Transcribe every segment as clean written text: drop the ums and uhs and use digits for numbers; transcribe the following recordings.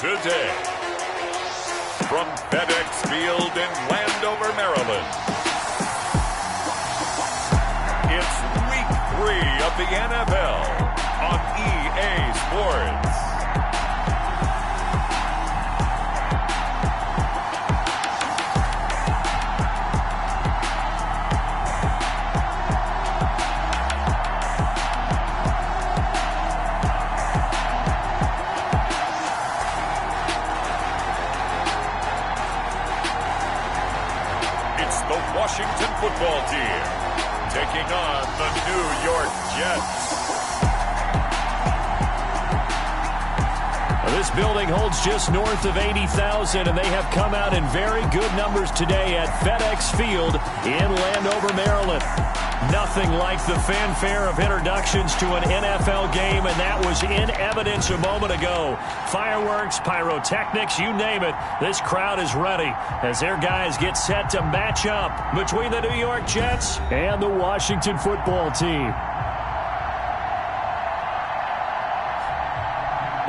today. From FedEx Field in Landover, Maryland, it's Week 3 of the NFL on EA Sports. Washington football team taking on the New York Jets. This building holds just north of 80,000, and they have come out in very good numbers today at FedEx Field in Landover, Maryland. Nothing like the fanfare of introductions to an NFL game, and that was in evidence a moment ago. Fireworks, pyrotechnics, you name it. This crowd is ready as their guys get set to match up between the New York Jets and the Washington football team.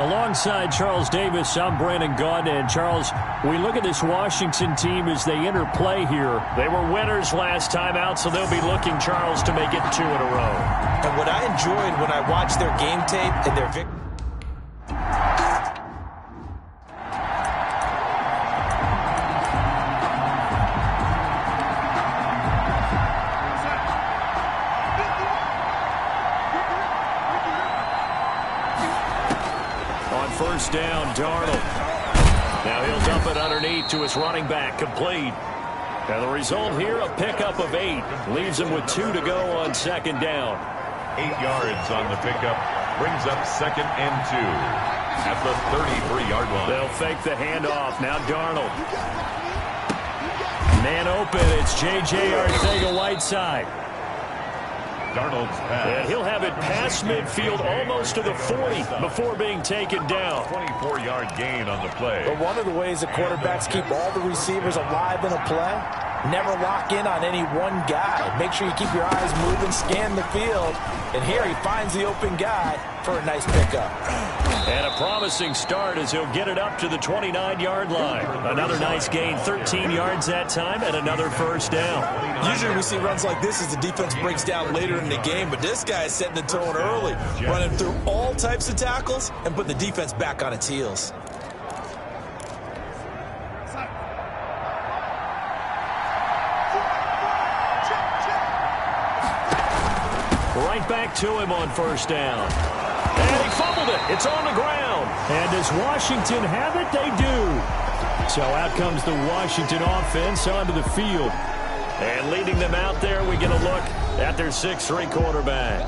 Alongside Charles Davis, I'm Brandon Gaudin. And Charles, we look at this Washington team as they interplay here. They were winners last time out, so they'll be looking, Charles, to make it 2 in a row. And what I enjoyed when I watched their game tape and their victory. First down, Darnold. Now he'll dump it underneath to his running back, complete. And the result here, a pickup of 8. Leaves him with 2 to go on second down. 8 yards on the pickup. Brings up 2nd and 2 at the 33-yard line. They'll fake the handoff. Now Darnold. Man open. It's J.J. Arcega-Whiteside. Darnold's pass. And he'll have it past midfield almost to the 40 before being taken down. 24-yard gain on the play. But one of the ways that quarterbacks keep all the receivers alive in a play, never lock in on any one guy. Make sure you keep your eyes moving, scan the field. And here he finds the open guy for a nice pickup. And a promising start as he'll get it up to the 29-yard line. Another nice gain, 13 yards that time, and another first down. Usually we see runs like this as the defense breaks down later in the game, but this guy is setting the tone early, running through all types of tackles and putting the defense back on its heels. Right back to him on first down. And he fumbled it. It's on the ground. And does Washington have it? They do. So out comes the Washington offense onto the field. And leading them out there, we get a look at their 6'3" quarterback.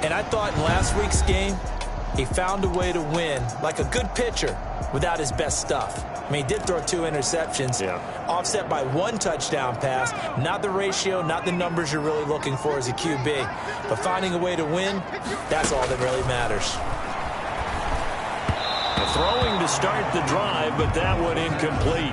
And I thought in last week's game, he found a way to win like a good pitcher without his best stuff. I mean, he did throw 2 interceptions, offset by 1 touchdown pass. Not the ratio, not the numbers you're really looking for as a QB. But finding a way to win, that's all that really matters. Throwing to start the drive, but that one incomplete.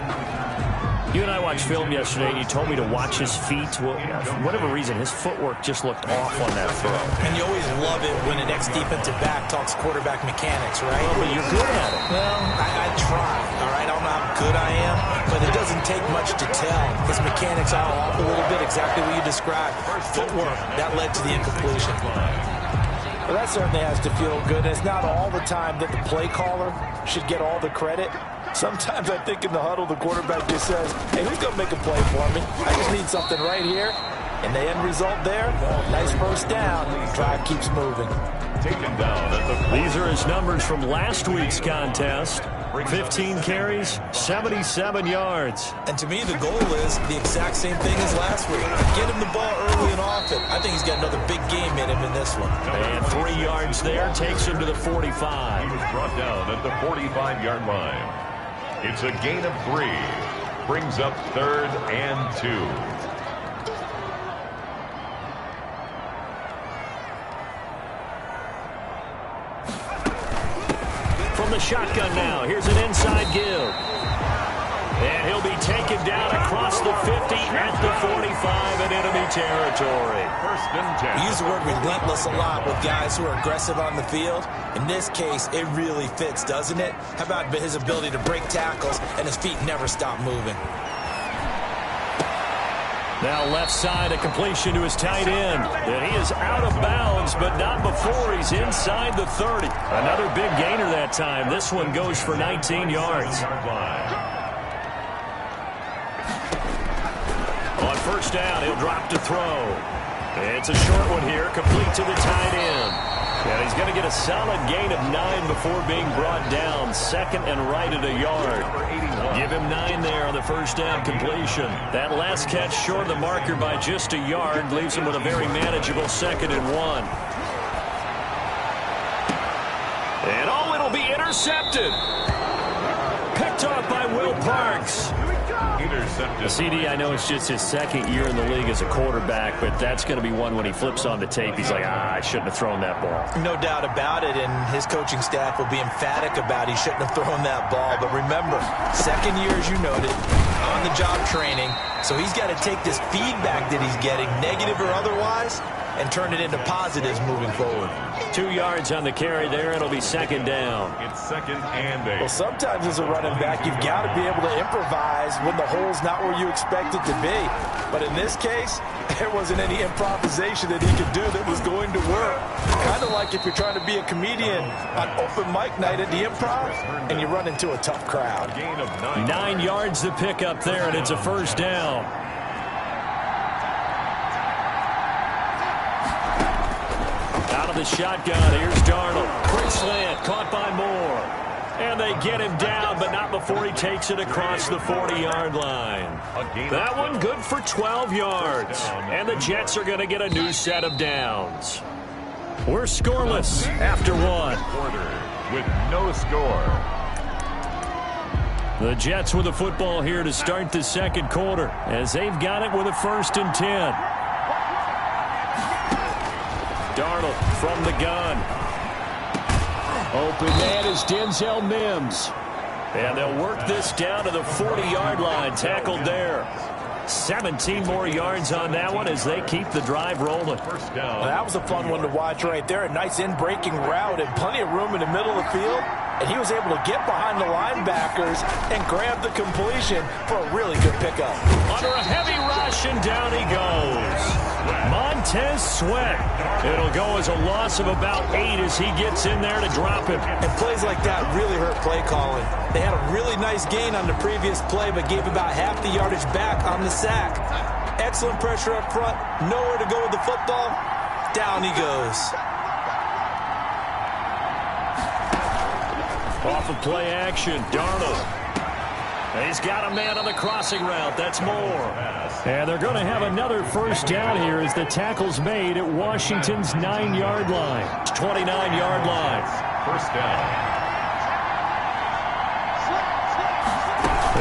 You and I watched film yesterday, and you told me to watch his feet. Well, for whatever reason, his footwork just looked off on that throw. And you always love it when an ex-defensive back talks quarterback mechanics, right? Well, but you're good at it. Well, I try, all right? I don't know how good I am, but it doesn't take much to tell. His mechanics are off a little bit, exactly what you described. Footwork, that led to the incompletion. Well, that certainly has to feel good. And it's not all the time that the play caller should get all the credit. Sometimes I think in the huddle, the quarterback just says, hey, who's going to make a play for me? I just need something right here. And the end result there, nice first down. Drive keeps moving. Taken down at the... These are his numbers from last week's contest. 15 carries, 77 yards. And to me, the goal is the exact same thing as last week. Get him the ball early and often. I think he's got another big game in him in this one. And 3 yards there takes him to the 45. He was brought down at the 45-yard line. It's a gain of 3. Brings up 3rd and 2. From the shotgun now, here's an inside give. And he'll be taken down across the 50 at the 45 in enemy territory. First and 10. We use the word relentless a lot with guys who are aggressive on the field. In this case, it really fits, doesn't it? How about his ability to break tackles and his feet never stop moving? Now left side, a completion to his tight end. And he is out of bounds, but not before he's inside the 30. Another big gainer that time. This one goes for 19 yards. On first down, he'll drop to throw. It's a short one here, complete to the tight end. And he's going to get a solid gain of 9 before being brought down. Second and right at a yard. Give him 9 there on the first down completion. That last catch short of the marker by just a yard leaves him with a very manageable 2nd and 1. And oh, it'll be intercepted. Picked off by Will Parks. Intercepted. CD, I know it's just his second year in the league as a quarterback, but that's going to be one when he flips on the tape. He's like, I shouldn't have thrown that ball. No doubt about it, and his coaching staff will be emphatic about he shouldn't have thrown that ball. But remember, second year, as you noted, on-the-job training, so he's got to take this feedback that he's getting, negative or otherwise, and turn it into positives moving forward. 2 yards on the carry there. It'll be 2nd down. It's 2nd and 8. Well, sometimes as a running back, you've got to be able to improvise when the hole's not where you expect it to be. But in this case, there wasn't any improvisation that he could do that was going to work. Kind of like if you're trying to be a comedian on open mic night at the Improv and you run into a tough crowd. Gain of 9. 9 yards to pick up there, and it's a first down. Out of the shotgun, here's Darnold. Quick slant, caught by Moore. And they get him down, but not before he takes it across the 40-yard line. That one good for 12 yards. And the Jets are going to get a new set of downs. We're scoreless after 1. Quarter with no score. The Jets with the football here to start the second quarter as they've got it with a 1st and 10. Darnold from the gun. Open man is Denzel Mims. And they'll work this down to the 40-yard line. Tackled there. 17 more yards on that one as they keep the drive rolling. First down. Well, that was a fun one to watch right there. A nice in-breaking route and plenty of room in the middle of the field. And he was able to get behind the linebackers and grab the completion for a really good pickup. Under a heavy rush, and down he goes. Montez Sweat. It'll go as a loss of about 8 as he gets in there to drop him. And plays like that really hurt play calling. They had a really nice gain on the previous play, but gave about half the yardage back on the sack. Excellent pressure up front. Nowhere to go with the football. Down he goes. Off of play action, Darnold. He's got a man on the crossing route. That's Moore. And they're going to have another first down here as the tackle's made at Washington's 9-yard line. 29-yard line. First down.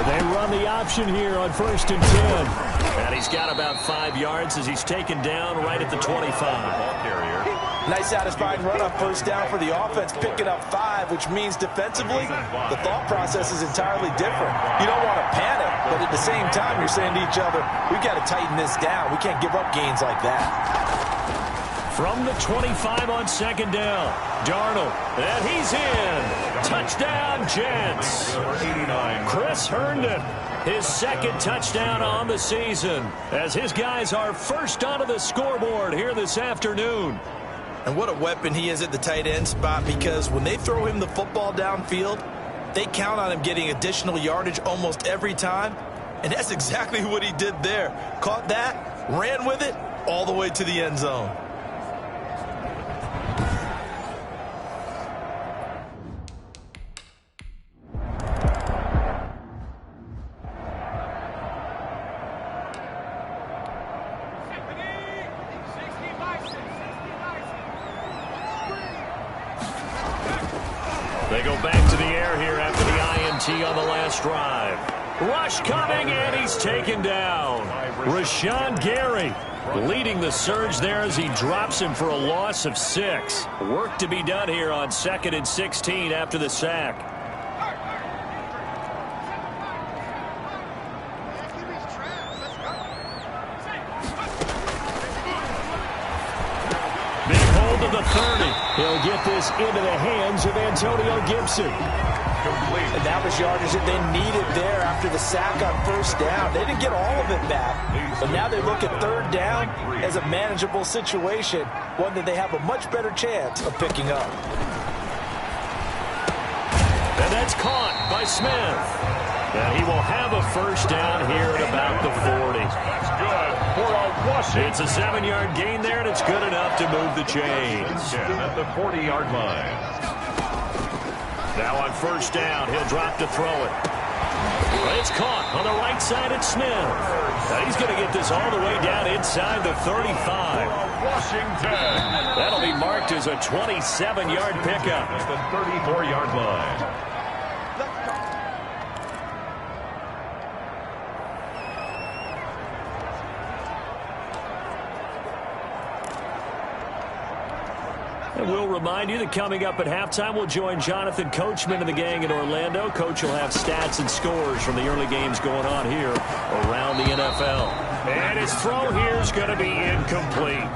They run the option here on 1st and 10. And he's got about 5 yards as he's taken down right at the 25. Ball carrier. Nice satisfying run on first down for the offense, picking up 5, which means defensively, the thought process is entirely different. You don't want to panic, but at the same time, you're saying to each other, we've got to tighten this down. We can't give up gains like that. From the 25 on 2nd down, Darnold, and he's in. Touchdown, Jets. Number 89. Chris Herndon, his 2nd touchdown on the season, as his guys are first onto the scoreboard here this afternoon. And what a weapon he is at the tight end spot, because when they throw him the football downfield, they count on him getting additional yardage almost every time. And that's exactly what he did there. Caught that, ran with it, all the way to the end zone. They go back to the air here after the INT on the last drive. Rush coming, and he's taken down. Rashawn Gary leading the surge there as he drops him for a loss of 6. Work to be done here on 2nd and 16 after the sack. to the 30. He'll get this into the hands of Antonio Gibson. And that was yardage that they needed there after the sack on first down. They didn't get all of it back, but now they look at third down as a manageable situation, one that they have a much better chance of picking up. And that's caught by Smith. And he will have a first down here at about the 40. That's good for a Washington. It's a 7-yard gain there, and it's good enough to move the chains. At the 40-yard line. Now on first down, he'll drop to throw it. It's caught on the right side at Smith. Now he's going to get this all the way down inside the 35. Washington. That'll be marked as a 27-yard pickup. At the 34-yard line. And we'll remind you that coming up at halftime, we'll join Jonathan Coachman and the gang in Orlando. Coach will have stats and scores from the early games going on here around the NFL. And his throw here is going to be incomplete.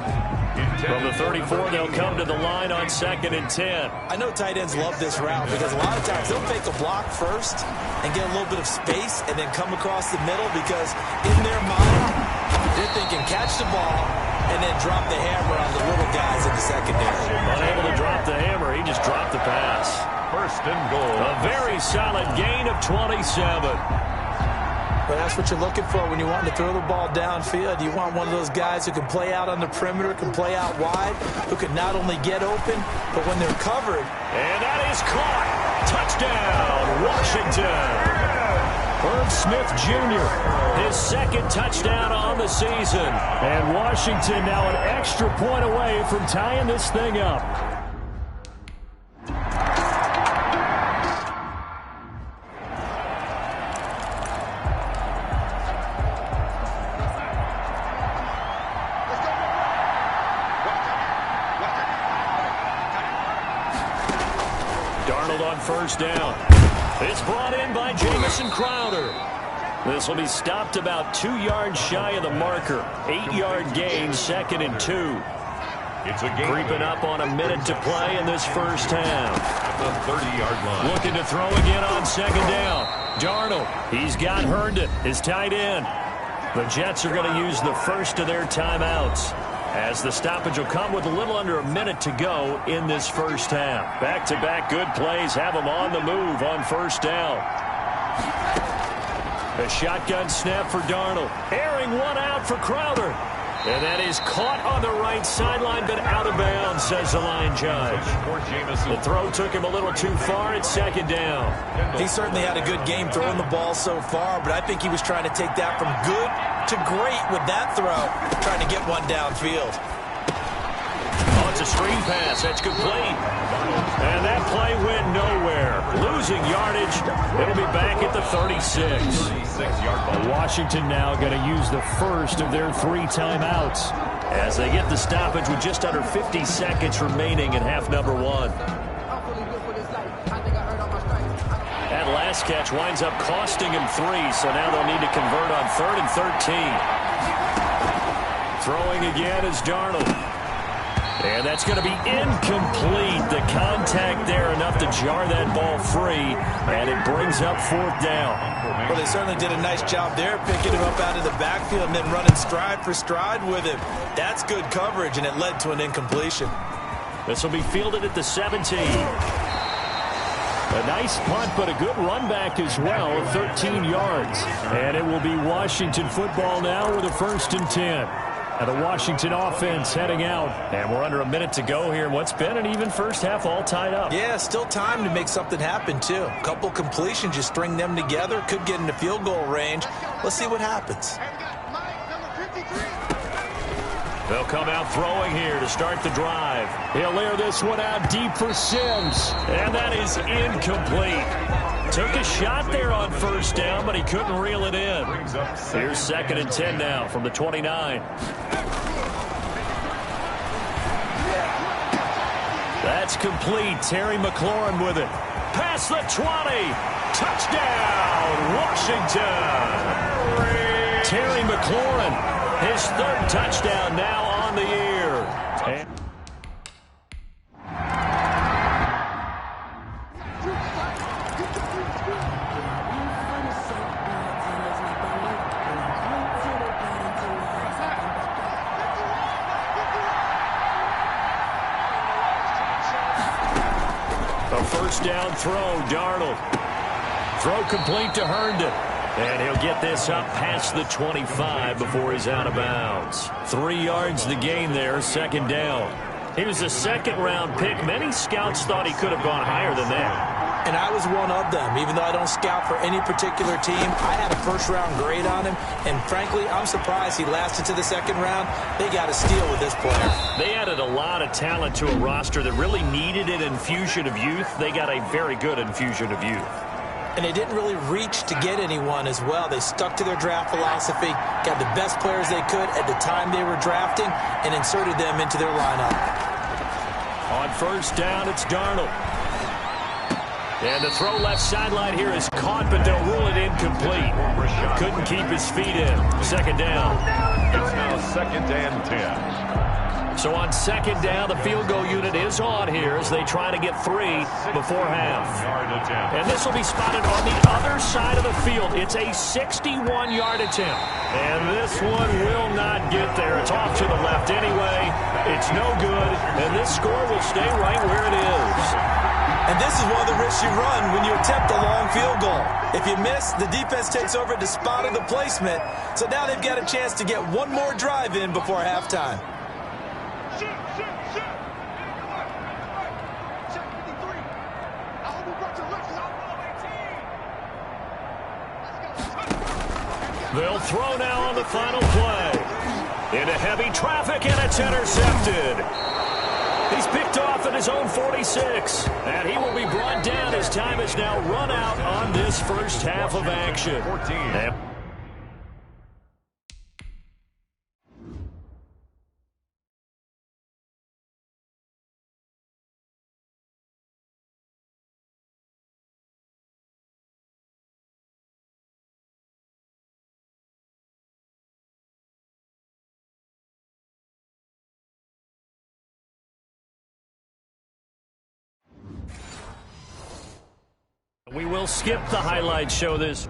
From the 34, they'll come to the line on 2nd and 10. I know tight ends love this route because a lot of times they'll fake a block first and get a little bit of space and then come across the middle because in their mind, they're thinking catch the ball and then drop the hammer on the little guys in the secondary. Unable to drop the hammer, he just dropped the pass. First and goal. A very solid gain of 27. But that's what you're looking for when you want to throw the ball downfield. You want one of those guys who can play out on the perimeter, can play out wide, who can not only get open, but when they're covered. And that is caught. Touchdown, Washington. Herb Smith Jr., his second touchdown on the season. And Washington now an extra point away from tying this thing up. Darnold on first down. It's brought in by Jamison Crowder. This will be stopped about 2 yards shy of the marker. 8-yard gain, 2nd and 2. It's a game. Creeping up on a minute to play in this first half. At the 30-yard line. Looking to throw again on 2nd down. Darnold, he's got Herndon, his tight end. The Jets are going to use the first of their timeouts, as the stoppage will come with a little under a minute to go in this first half. Back-to-back good plays have them on the move on first down. A shotgun snap for Darnold. Airing one out for Crowder. And that is caught on the right sideline, but out of bounds, says the line judge. The throw took him a little too far at 2nd down. He certainly had a good game throwing the ball so far, but I think he was trying to take that from good to great with that throw, trying to get one downfield. Oh, it's a screen pass. That's complete. And that play went nowhere. Losing yardage. It'll be back at the 36. Washington now going to use the first of their 3 timeouts as they get the stoppage with just under 50 seconds remaining in half number 1. That last catch winds up costing him 3, so now they'll need to convert on 3rd and 13. Throwing again is Darnold. And that's going to be incomplete. The contact there enough to jar that ball free, and it brings up 4th down. Well, they certainly did a nice job there, picking him up out of the backfield and then running stride for stride with him. That's good coverage, and it led to an incompletion. This will be fielded at the 17. A nice punt, but a good run back as well, 13 yards. And it will be Washington football now with a 1st and 10. And the Washington offense heading out. And we're under a minute to go here in what's been an even first half, all tied up. Yeah, still time to make something happen, too. A couple completions, you string them together, could get into field goal range. Let's see what happens. They'll come out throwing here to start the drive. He'll air this one out deep for Sims. And that is incomplete. Took a shot there on first down, but he couldn't reel it in. Here's 2nd and 10 now from the 29. That's complete. Terry McLaurin with it. Past the 20. Touchdown, Washington. Terry McLaurin, his 3rd touchdown now on the year. first down throw. Darnold. Throw complete to Herndon. And he'll get this up past the 25 before he's out of bounds. 3 yards the gain there, second down. He was a second-round pick. Many scouts thought he could have gone higher than that. And I was one of them. Even though I don't scout for any particular team, I had a first-round grade on him. And frankly, I'm surprised he lasted to the second round. They got a steal with this player. They added a lot of talent to a roster that really needed an infusion of youth. They got a very good infusion of youth. And they didn't really reach to get anyone as well. They stuck to their draft philosophy, got the best players they could at the time they were drafting, and inserted them into their lineup. On first down, it's Darnold. And the throw left sideline here is caught, but they'll rule it incomplete. Couldn't keep his feet in. Second down. It's now second and 10. So on second down, the field goal unit is on here as they try to get 3 before half. And this will be spotted on the other side of the field. It's a 61-yard attempt. And this one will not get there. It's off to the left anyway. It's no good. And this score will stay right where it is. And this is one of the risks you run when you attempt a long field goal. If you miss, the defense takes over at the spot of the placement. So now they've got a chance to get one more drive in before halftime. They'll throw now on the final play. Into heavy traffic, and it's intercepted. He's picked off at his own 46. And he will be brought down as time is now run out on this first half of action. 14. We will skip the highlights, show this.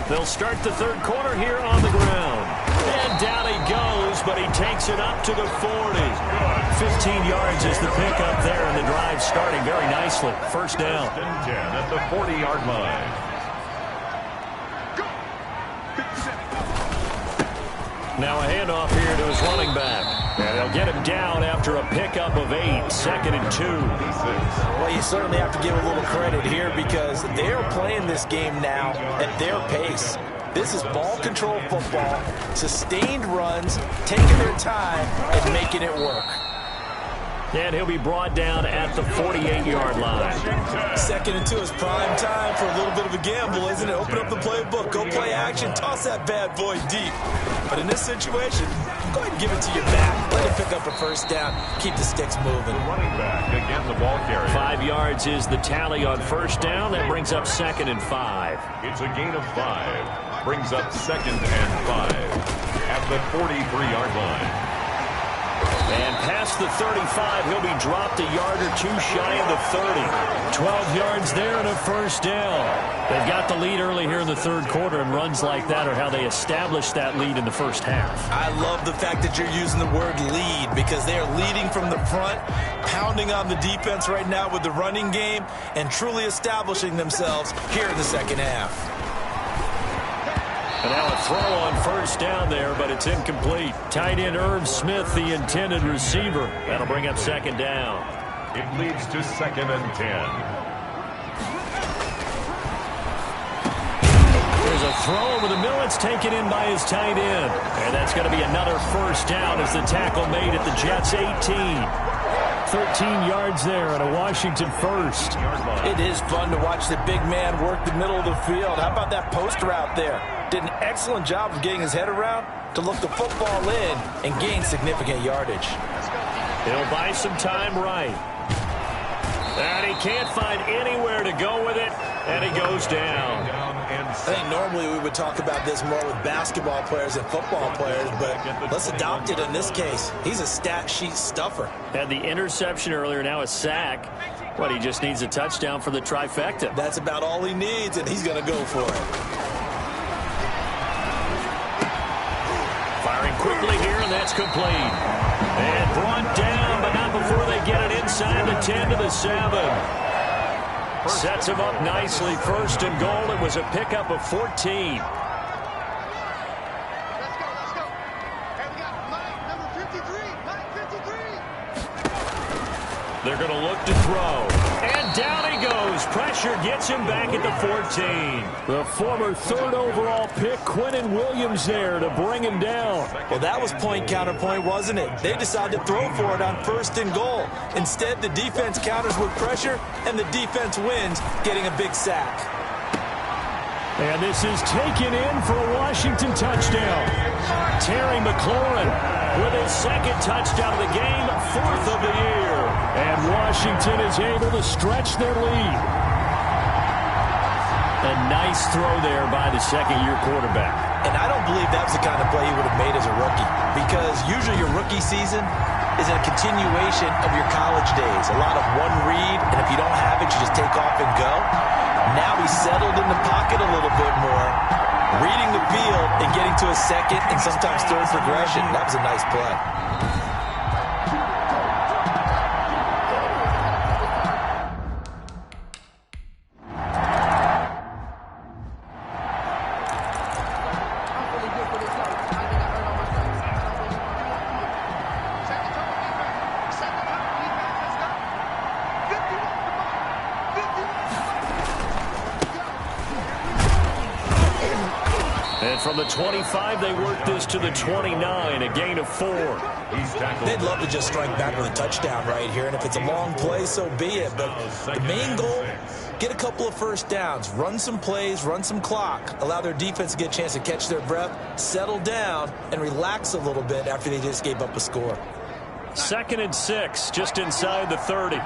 They'll start the third quarter here on the ground. And down he goes, but he takes it up to the 40. 15 yards is the pickup there, and the drive starting very nicely. First down. 10 at the 40-yard line. Now a handoff here to his running back. And they'll get him down after a pickup of 8, second and 2. Well, you certainly have to give a little credit here because they are playing this game now at their pace. This is ball control football, sustained runs, taking their time and making it work. And he'll be brought down at the 48-yard line. Second and 2 is prime time for a little bit of a gamble, isn't it? Open up the playbook, go play action, toss that bad boy deep. But in this situation, go ahead and give it to your back. Let it pick up a first down. Keep the sticks moving. The running back again, the ball carrier. 5 yards is the tally on first down. That brings up second and 5. It's a gain of 5. Brings up second and 5 at the 43-yard line. And past the 35, he'll be dropped a yard or 2 shy of the 30. 12 yards there and a first down. They've got the lead early here in the third quarter, and runs like that are how they establish that lead in the first half. I love the fact that you're using the word lead because they are leading from the front, pounding on the defense right now with the running game, and truly establishing themselves here in the second half. And now a throw on first down there, but it's incomplete. Tight end Irv Smith, the intended receiver. That'll bring up second down. It leads to second and 10. There's a throw over the middle. It's taken in by his tight end. And that's going to be another first down as the tackle made at the Jets' 18. 13 yards there and a Washington first. It is fun to watch the big man work the middle of the field. How about that post route there? Did an excellent job of getting his head around to look the football in and gain significant yardage. He'll buy some time right. And he can't find anywhere to go with it, and he goes down. I think normally we would talk about this more with basketball players and football players, but let's adopt it in this case. He's a stat sheet stuffer. Had the interception earlier, now a sack. But he just needs a touchdown for the trifecta. That's about all he needs, and he's going to go for it. Firing quickly here, and that's complete. And brought down, but not before they get it inside the 10 to the 7. Sets him up nicely. First and goal. It was a pickup of 14. They're going to look to throw. And down he goes. Pressure gets him back at the 14. The former third overall pick, Quinnen Williams, there to bring him down. Well, that was point-counterpoint, wasn't it? They decided to throw for it on first and goal. Instead, the defense counters with pressure, and the defense wins, getting a big sack. And this is taken in for a Washington touchdown. Terry McLaurin with his second touchdown of the game, fourth of the year. And Washington is able to stretch their lead. A nice throw there by the second-year quarterback. And I don't believe that was the kind of play he would have made as a rookie, because usually your rookie season is a continuation of your college days. A lot of one read, and if you don't have it, you just take off and go. Now he's settled in the pocket a little bit more, reading the field and getting to a second and sometimes third progression. That was a nice play. From the 25, they work this to the 29, a gain of 4. They'd love to just strike back with a touchdown right here, and if it's a long play, so be it. But the main goal, get a couple of first downs, run some plays, run some clock, allow their defense to get a chance to catch their breath, settle down, and relax a little bit after they just gave up a score. 2nd and 6, just inside the 30.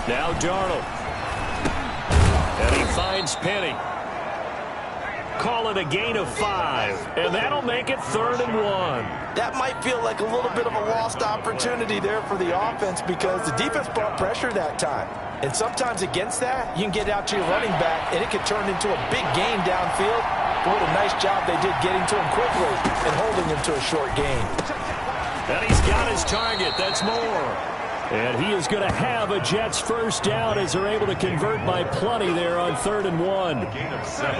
Now Darnold. And he finds Penny. Call it a gain of 5. And that'll make it 3rd and 1. That might feel like a little bit of a lost opportunity there for the offense, because the defense brought pressure that time. And sometimes against that, you can get out to your running back, and it could turn into a big gain downfield. But what a nice job they did getting to him quickly and holding him to a short gain. And he's got his target. That's more. And he is going to have a Jets first down as they're able to convert by plenty there on 3rd and 1. A gain of 7.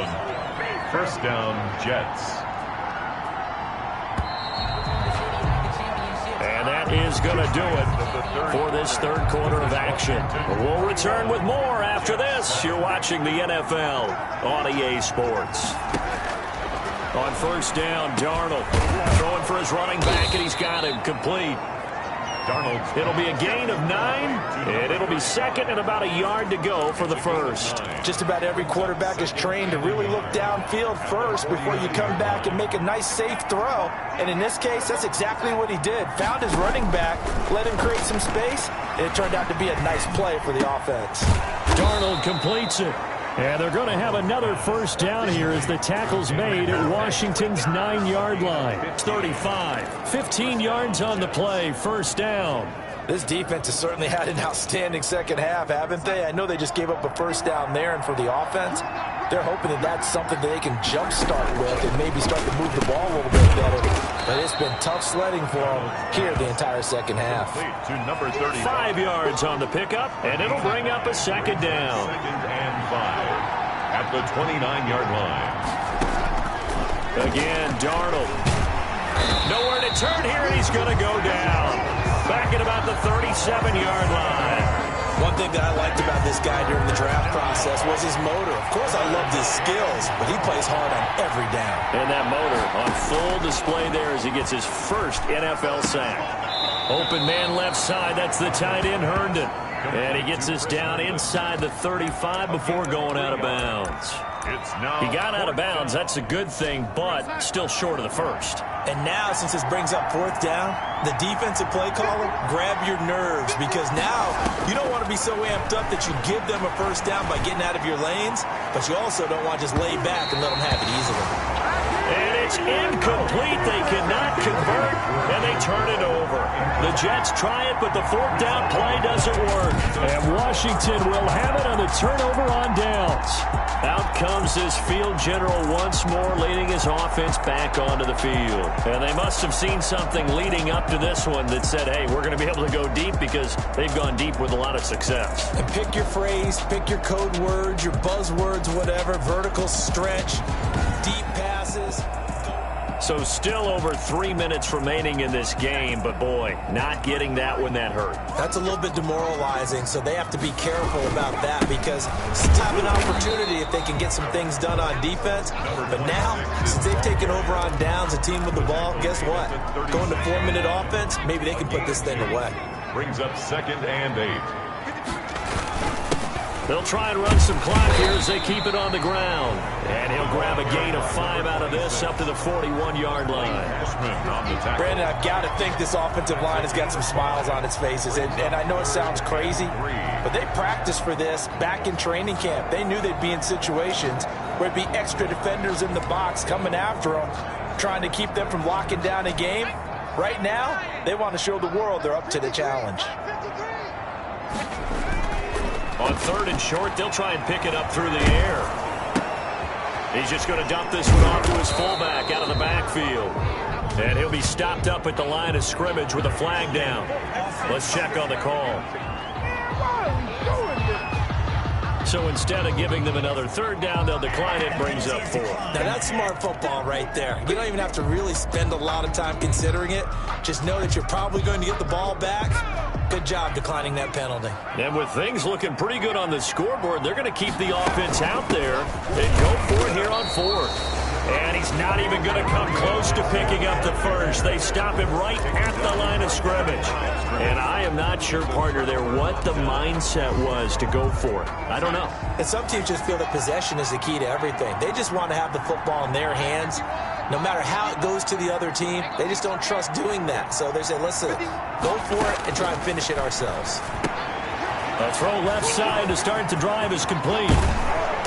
First down, Jets. And that is going to do it for this third quarter of action. We'll return with more after this. You're watching the NFL on EA Sports. On first down, Darnold throwing for his running back, and he's got him complete. Darnold. It'll be a gain of 9, and it'll be 2nd and about a yard to go for the first. Just about every quarterback is trained to really look downfield first before you come back and make a nice, safe throw. And in this case, that's exactly what he did. Found his running back, let him create some space, and it turned out to be a nice play for the offense. Darnold completes it. And they're going to have another first down here as the tackle's made at Washington's 9-yard line. It's 35. 15 yards on the play. First down. This defense has certainly had an outstanding second half, haven't they? I know they just gave up a first down there, and for the offense, they're hoping that that's something that they can jumpstart with and maybe start to move the ball a little bit better. But it's been tough sledding for them here the entire second half. To number 35. 5 yards on the pickup, and it'll bring up a second down. 2nd and 5 at the 29-yard line. Again, Darnold. Nowhere to turn here, and he's going to go down. Back at about the 37-yard line. One thing that I liked about this guy during the draft process was his motor. Of course, I loved his skills, but he plays hard on every down. And that motor on full display there as he gets his first NFL sack. Open man left side. That's the tight end, Herndon. And he gets us down inside the 35 before going out of bounds. He got out of bounds. That's a good thing, but still short of the first. And now, since this brings up fourth down, the defensive play caller, grab your nerves, because now you don't want to be so amped up that you give them a first down by getting out of your lanes, but you also don't want to just lay back and let them have it easily. And It's incomplete. They cannot convert, and they turn it over. The Jets try it, but the fourth down play doesn't work. And Washington will have it on the turnover on downs. Out comes this field general once more, leading his offense back onto the field. And they must have seen something leading up to this one that said, hey, we're going to be able to go deep, because they've gone deep with a lot of success. And pick your phrase, pick your code words, your buzzwords, whatever, vertical stretch, deep passes. So still over 3 minutes remaining in this game, but boy, not getting that when that hurt. That's a little bit demoralizing, so they have to be careful about that, because still have an opportunity if they can get some things done on defense. But now, since they've taken over on downs, a team with the ball, guess what? Going to 4-minute offense, maybe they can put this thing away. Brings up 2nd and 8. They'll try and run some clock here as they keep it on the ground. And he'll grab a gain of 5 out of this up to the 41-yard line. Brandon, I've got to think this offensive line has got some smiles on its faces. And I know it sounds crazy, but they practiced for this back in training camp. They knew they'd be in situations where it'd be extra defenders in the box coming after them, trying to keep them from locking down a game. Right now, they want to show the world they're up to the challenge. On 3rd and short, they'll try and pick it up through the air. He's just going to dump this one off to his fullback out of the backfield. And he'll be stopped up at the line of scrimmage with a flag down. Let's check on the call. So instead of giving them another 3rd down, they'll decline it, brings up 4. Now that's smart football right there. You don't even have to really spend a lot of time considering it. Just know that you're probably going to get the ball back. Good job declining that penalty. And with things looking pretty good on the scoreboard, they're going to keep the offense out there and go for it here on 4th. And he's not even going to come close to picking up the first. They stop him right at the line of scrimmage. And I am not sure, partner, there what the mindset was to go for it. I don't know. And some teams just feel that possession is the key to everything. They just want to have the football in their hands. No matter how it goes to the other team, they just don't trust doing that. So they say, listen, go for it and try and finish it ourselves. A throw left side to start the drive is complete.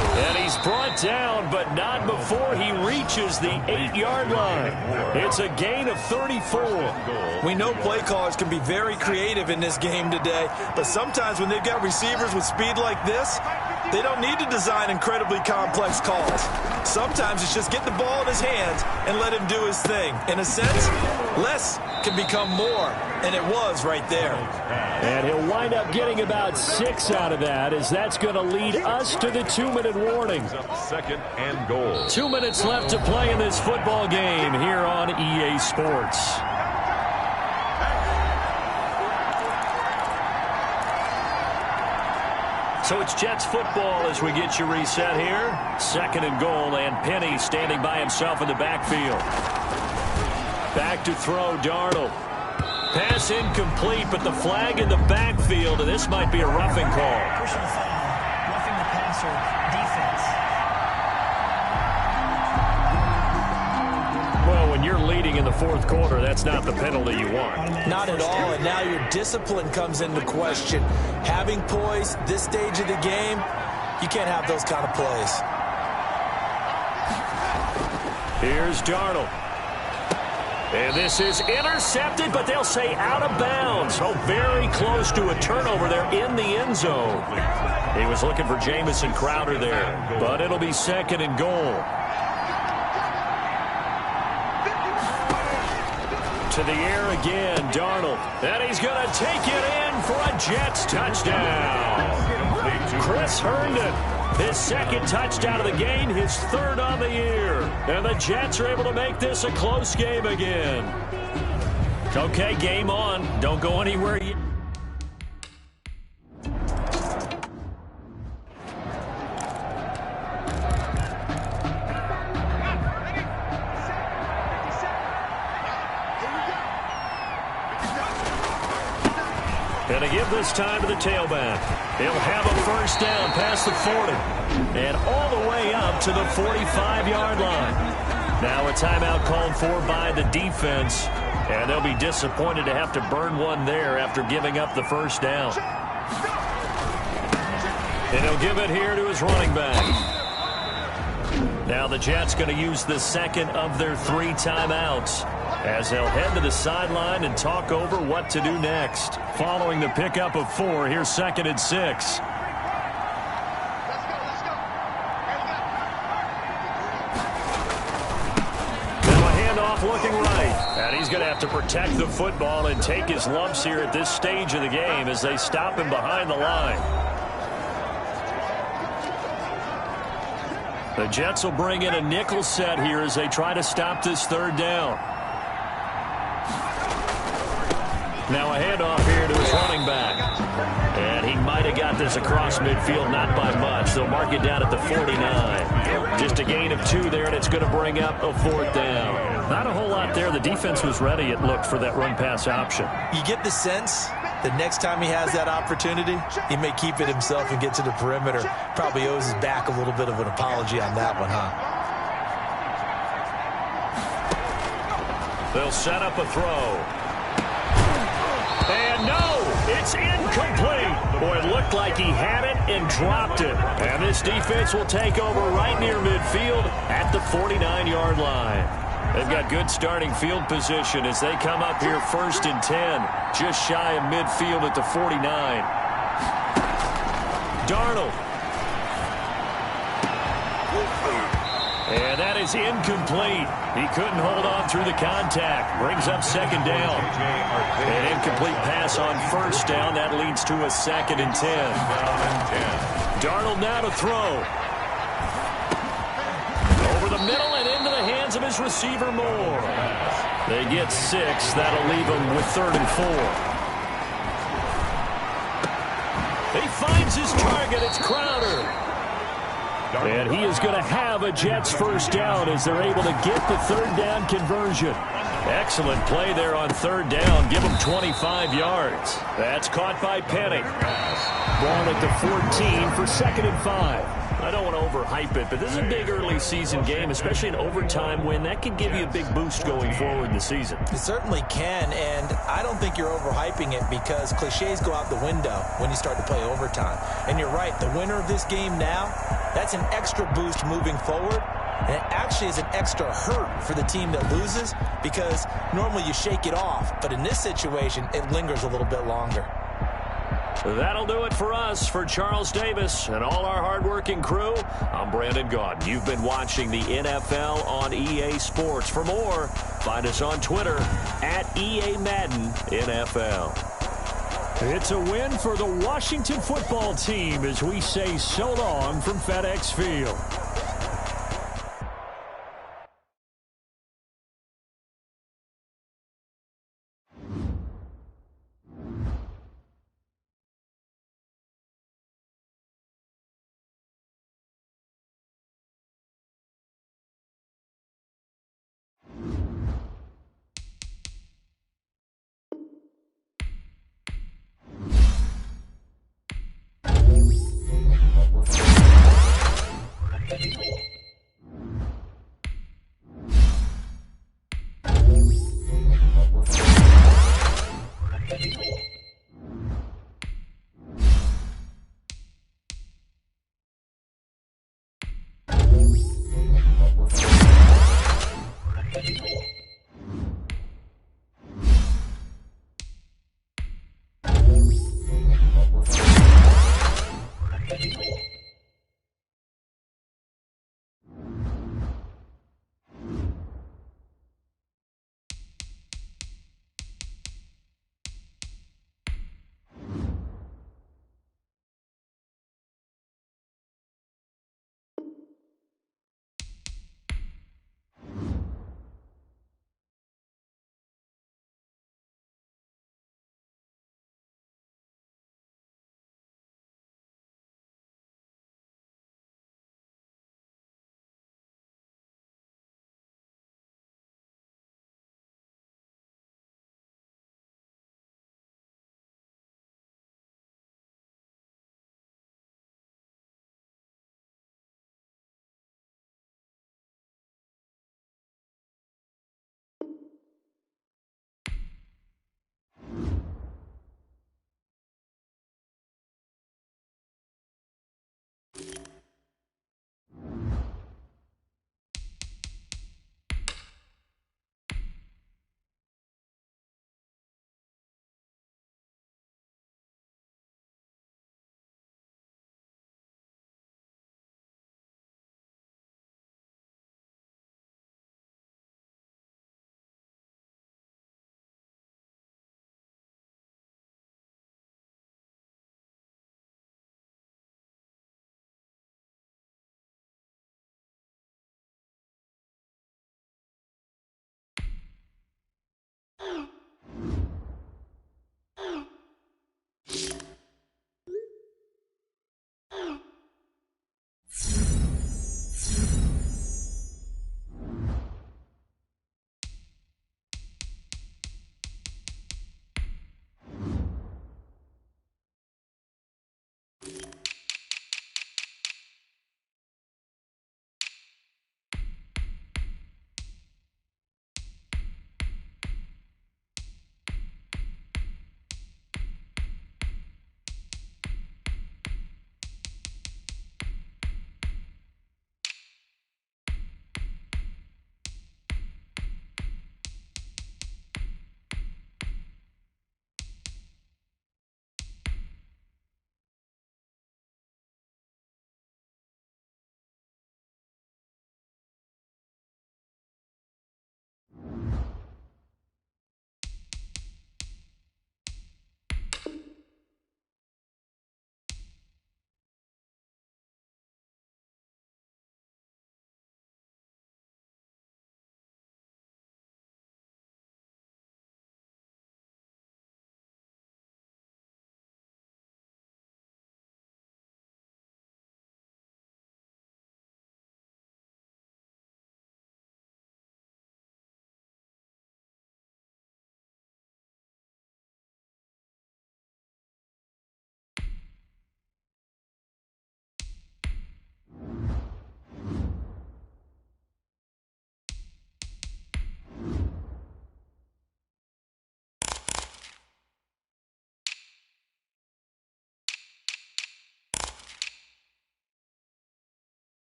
And he's brought down, but not before he reaches the 8-yard line. It's a gain of 34. We know play callers can be very creative in this game today, but sometimes when they've got receivers with speed like this, they don't need to design incredibly complex calls. Sometimes it's just get the ball in his hands and let him do his thing. In a sense, less can become more, and it was right there. And he'll wind up getting about 6 out of that, as that's going to lead us to the 2-minute warning. 2nd and goal. 2 minutes left to play in this football game here on EA Sports. So it's Jets football as we get you reset here. 2nd and goal, and Penny standing by himself in the backfield. Back to throw, Darnold. Pass incomplete, but the flag in the backfield, and this might be a roughing call. Personal foul, roughing the passer, defense. Well, when you're leading in the 4th quarter, that's not the penalty you want. Not at all, and now your discipline comes into question. Having poise this stage of the game, you can't have those kind of plays. Here's Darnold. And this is intercepted, but they'll say out of bounds. Oh, very close to a turnover there in the end zone. He was looking for Jamison Crowder there, but it'll be 2nd and goal. To the air again, Darnold. And he's going to take it in for a Jets touchdown. Chris Herndon, his 2nd touchdown of the game, his 3rd on the year. And the Jets are able to make this a close game again. Okay, game on. Don't go anywhere yet. And to give this time to the tailback. He'll have a 1st down past the 40. And all the way up to the 45-yard line. Now a timeout called for by the defense. And they'll be disappointed to have to burn one there after giving up the 1st down. And he'll give it here to his running back. Now the Jets going to use the second of their 3 timeouts as they'll head to the sideline and talk over what to do next. Following the pickup of 4, here's 2nd and 6. Looking right, and he's going to have to protect the football and take his lumps here at this stage of the game as they stop him behind the line. The Jets will bring in a nickel set here as they try to stop this 3rd down. Now a handoff here to his running back. And he might have got this across midfield, not by much. They'll mark it down at the 49. Just a gain of 2 there, and it's going to bring up a 4th down. Not a whole lot there. The defense was ready, it looked, for that run-pass option. You get the sense that next time he has that opportunity, he may keep it himself and get to the perimeter. Probably owes his back a little bit of an apology on that one, huh? They'll set up a throw. And no, it's incomplete. Boy, it looked like he had it and dropped it. And this defense will take over right near midfield at the 49-yard line. They've got good starting field position as they come up here 1st and 10, just shy of midfield at the 49. Darnold. And that is incomplete. He couldn't hold on through the contact. Brings up 2nd down. An incomplete pass on 1st down. That leads to a 2nd and 10. Darnold now to throw. Over the middle and into the hands of his receiver Moore. They get 6. That'll leave them with 3rd and 4. He finds his target. It's Crowder. And he is going to have a Jets 1st down as they're able to get the 3rd down conversion. Excellent play there on 3rd down. Give him 25 yards. That's caught by Penny. Ball at the 14 for 2nd and 5. I don't want to overhype it, but this is a big early season game, especially an overtime win. That can give you a big boost going forward in the season. It certainly can, and I don't think you're overhyping it because cliches go out the window when you start to play overtime. And you're right, the winner of this game now, that's an extra boost moving forward. And it actually is an extra hurt for the team that loses because normally you shake it off. But in this situation, it lingers a little bit longer. That'll do it for us. For Charles Davis and all our hardworking crew, I'm Brandon Gaudin. You've been watching the NFL on EA Sports. For more, find us on Twitter at EA Madden NFL. It's a win for the Washington football team as we say so long from FedEx Field.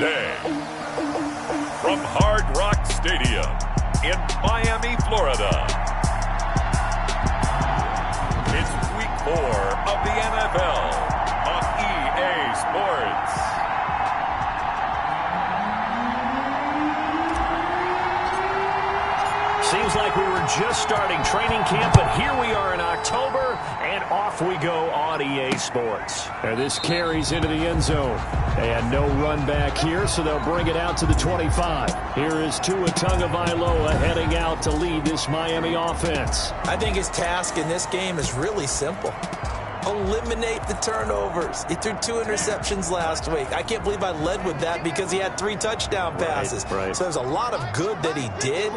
today. From Hard Rock Stadium in Miami, Florida, it's Week 4 of the NFL on EA Sports. Seems like we were just starting training camp, but here we are in October, and off we go on EA Sports. And this carries into the end zone. And no run back here, so they'll bring it out to the 25. Here is Tua Tagovailoa heading out to lead this Miami offense. I think his task in this game is really simple. Eliminate the turnovers. He threw 2 interceptions last week. I can't believe I led with that because he had 3 touchdown passes. Right. So there's a lot of good that he did,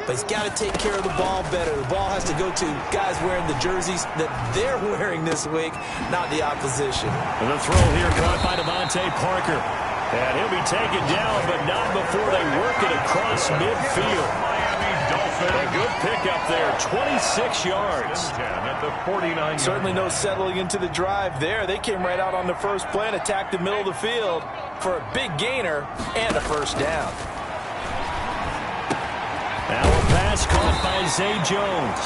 but he's got to take care of the ball better. The ball has to go to guys wearing the jerseys that they're wearing this week, not the opposition. And the throw here caught by Devontae Parker. And he'll be taken down, but not before they work it across midfield. Miami Dolphins. A good pickup there, 26 yards. At the 49. Certainly no settling into the drive there. They came right out on the first play and attacked the middle of the field for a big gainer and a first down. Now a pass caught by Zay Jones.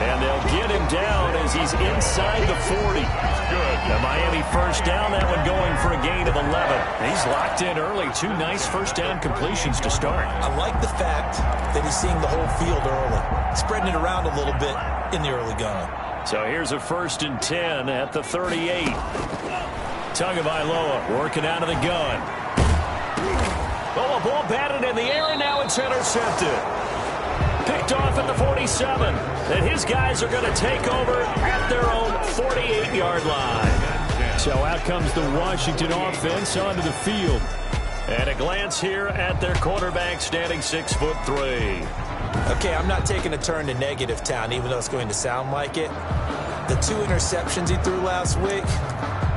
And they'll get him down as he's inside the 40. Good. The Miami first down, that one going for a gain of 11. He's locked in early. 2 nice first down completions to start. I like the fact that he's seeing the whole field early, spreading it around a little bit in the early going. So here's a 1st and 10 at the 38. Tagovailoa working out of the gun. Oh, a ball batted in the air, and now it's intercepted. Picked off at the 47. And his guys are going to take over at their own 48-yard line. So out comes the Washington offense onto the field. And a glance here at their quarterback standing 6'3". Okay, I'm not taking a turn to negative town, even though it's going to sound like it. The 2 interceptions he threw last week,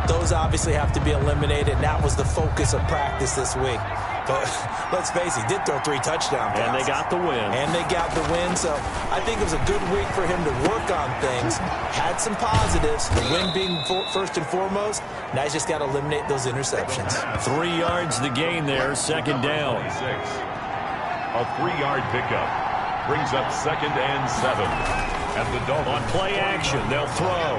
those obviously have to be eliminated, and that was the focus of practice this week. But let's face it, he did throw 3 touchdown passes. And they got the win. So I think it was a good week for him to work on things. Had some positives, the win being first and foremost. Now he's just got to eliminate those interceptions. 3 yards the gain there, 2nd down. 26. A 3-yard pickup brings up 2nd and 7. And the Dolphins On play action, they'll throw.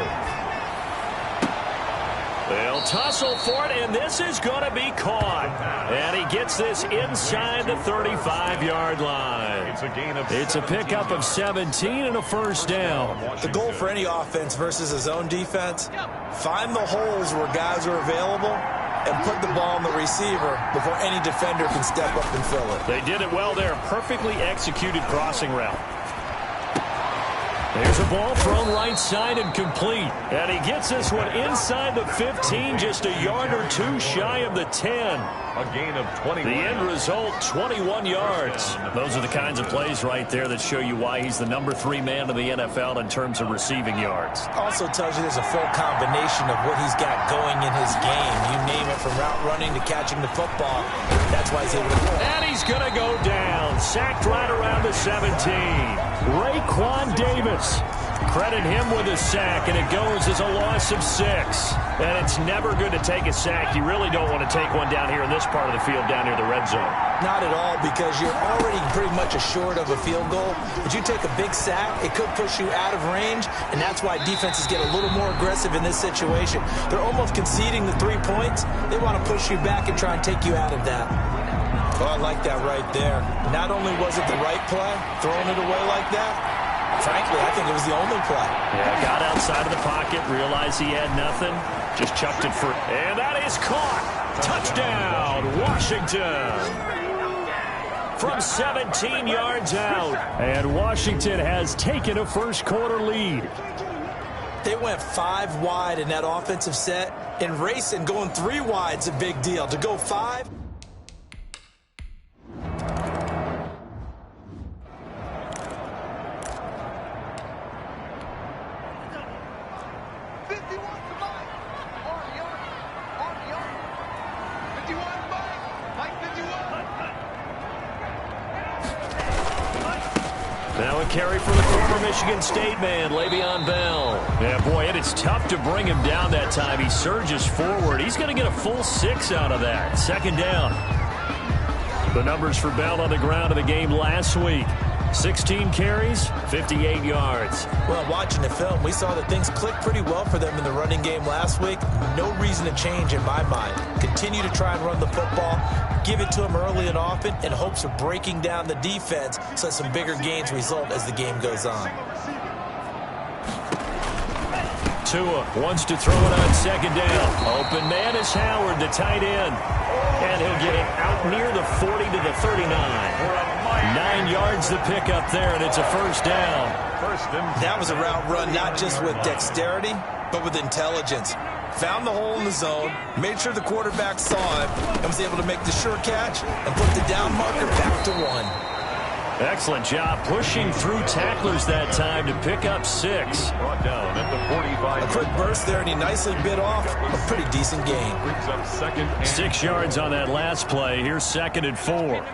They'll tussle for it, and this is going to be caught. And he gets this inside the 35-yard line. It's a gain of It's a pickup of 17 and a first down. The goal for any offense versus a zone defense, find the holes where guys are available and put the ball on the receiver before any defender can step up and fill it. They did it well there. Perfectly executed crossing route. There's a ball thrown right side and complete. And he gets this one inside the 15, just a yard or 2 shy of the 10. a gain of 21. The end result, 21 yards. Those are the kinds of plays right there that show you why he's the number 3 man in the NFL in terms of receiving yards. Also tells you there's a full combination of what he's got going in his game. You name it, from route running to catching the football. That's why he's able to go. And he's going to go down. Sacked right around the 17. Raekwon Davis. Credit him with a sack, and it goes as a loss of 6. And it's never good to take a sack. You really don't want to take one down here in this part of the field, down near the red zone. Not at all, because you're already pretty much assured of a field goal. But you take a big sack, it could push you out of range, and that's why defenses get a little more aggressive in this situation. They're almost conceding the 3 points. They want to push you back and try and take you out of that. Oh, I like that right there. Not only was it the right play, throwing it away like that, frankly, I think it was the only play. Yeah, got outside of the pocket, realized he had nothing, just chucked it for... And that is caught! Touchdown, Washington! From 17 yards out. And Washington has taken a first quarter lead. They went 5 wide in that offensive set, and racing going 3 wide is a big deal. To go 5... Now a carry for the former Michigan State man, Le'Veon Bell. Yeah, boy, it is tough to bring him down that time. He surges forward. He's going to get a full 6 out of that. Second down. The numbers for Bell on the ground in the game last week. 16 carries, 58 yards. Well, watching the film, we saw that things clicked pretty well for them in the running game last week. No reason to change in my mind. Continue to try and run the football, give it to them early and often in hopes of breaking down the defense so some bigger gains result as the game goes on. Tua wants to throw it on second down. Open man is Howard, the tight end. And he'll get it out near the 40 to the 39. 9 yards to pick up there, and it's a first down. That was a route run not just with dexterity, but with intelligence. Found the hole in the zone, made sure the quarterback saw it, and was able to make the sure catch and put the down marker back to 1. Excellent job pushing through tacklers that time to pick up 6. Brought down at the 45. A quick burst there, and he nicely bit off a pretty decent gain. Brings up second and 6 yards on that last play. Here's 2nd and 4.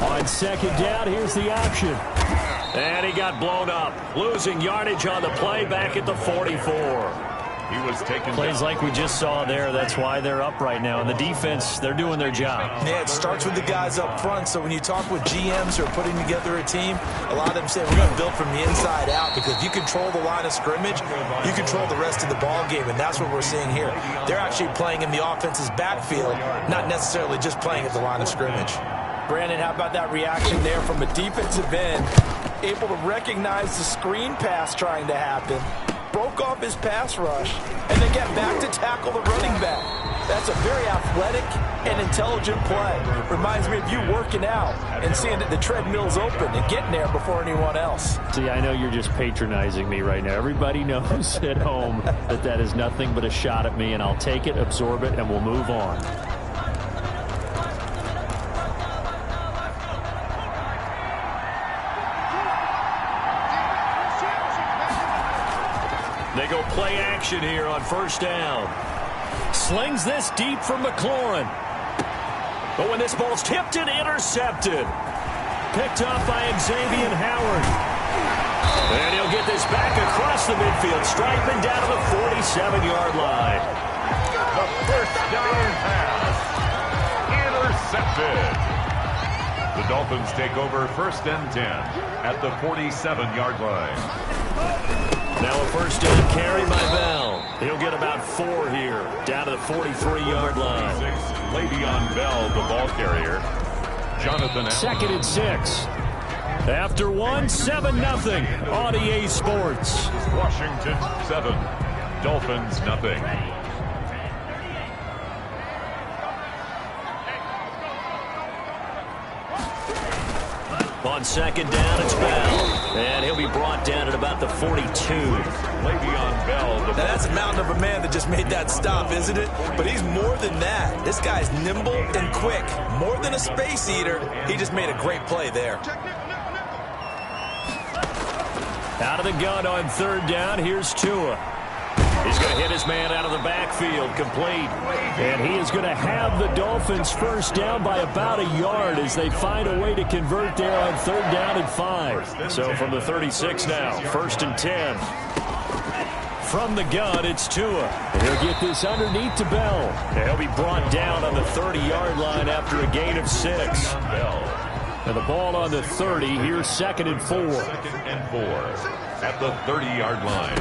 On second down, here's the option. And he got blown up. Losing yardage on the play back at the 44. he was taken Plays down. like we just saw there. That's why they're up right now. And the defense, they're doing their job. Yeah, it starts with the guys up front. So when you talk with GMs who are putting together a team, a lot of them say we're going to build from the inside out, because if you control the line of scrimmage, you control the rest of the ball game, and that's what we're seeing here. They're actually playing in the offense's backfield, not necessarily just playing at the line of scrimmage. Brandon, how about that reaction there from a defensive end? Able to recognize the screen pass trying to happen, broke off his pass rush, and then get back to tackle the running back. That's a very athletic and intelligent play. Reminds me of you working out and seeing that the treadmill's open and getting there before anyone else. See, I know you're just patronizing me right now. Everybody knows at home that that is nothing but a shot at me, and I'll take it, absorb it, and we'll move on. They go play action here on first down. Slings this deep from McLaurin. But when this ball's tipped and intercepted. Picked off by Xavier Howard. And he'll get this back across the midfield, striping down to the 47-yard line. The first down pass. Intercepted. The Dolphins take over 1st and 10 at the 47-yard line. Now a first down carry by Bell. He'll get about 4 here, down to the 43-yard line. Le'Veon Bell, the ball carrier. Jonathan Allen. 2nd and 6. After 1, 7-0 on EA Sports. Washington 7, Dolphins nothing. On second down, it's Bell. And he'll be brought down at about the 42. Le'Veon Bell. Now that's a mountain of a man that just made that stop, isn't it? But he's more than that. This guy's nimble and quick. More than a space eater. He just made a great play there. Out of the gun on third down, here's Tua. He's going to hit his man out of the backfield, complete. And he is going to have the Dolphins first down by about a yard as they find a way to convert there on third down and 5. So from the 36 now, 1st and 10. From the gun, it's Tua. And he'll get this underneath to Bell. And he'll be brought down on the 30-yard line after a gain of 6. And the ball on the 30, here's 2nd and 4. 2nd and 4 at the 30-yard line.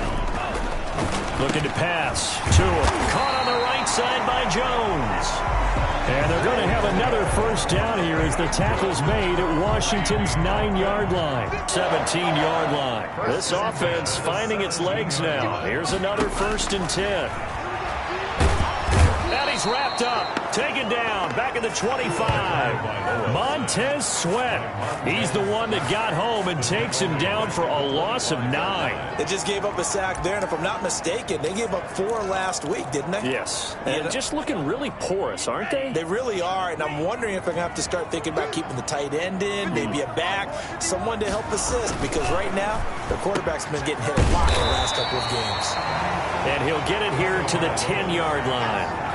Looking to pass. Tua caught on the right side by Jones. And they're going to have another first down here as the tackle's made at Washington's 9-yard line. 17-yard line. This offense finding its legs now. Here's another 1st and 10. And he's wrapped up. Taken down. Back at the 25. Montez Sweat. He's the one that got home and takes him down for a loss of 9. They just gave up a sack there, and if I'm not mistaken, they gave up 4 last week, didn't they? Yes. And just looking really porous, aren't they? They really are, and I'm wondering if they're going to have to start thinking about keeping the tight end in, maybe a back, someone to help assist, because right now, their quarterback's been getting hit a lot in the last couple of games. And he'll get it here to the 10-yard line.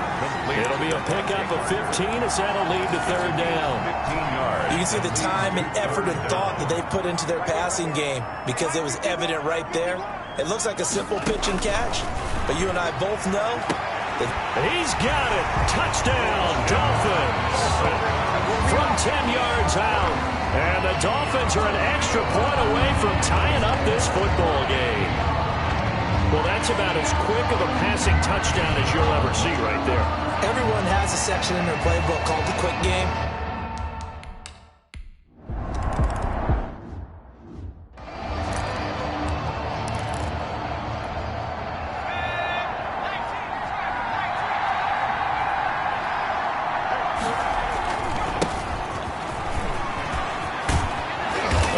It'll be a pickup of 15 as that'll lead to third down. 15 yards. You can see the time and effort and thought that they put into their passing game because it was evident right there. It looks like a simple pitch and catch, but you and I both know that he's got it. Touchdown, Dolphins. From 10 yards out. And the Dolphins are an extra point away from tying up this football game. Well, that's about as quick of a passing touchdown as you'll ever see right there. everyone has a section in their playbook called the quick game.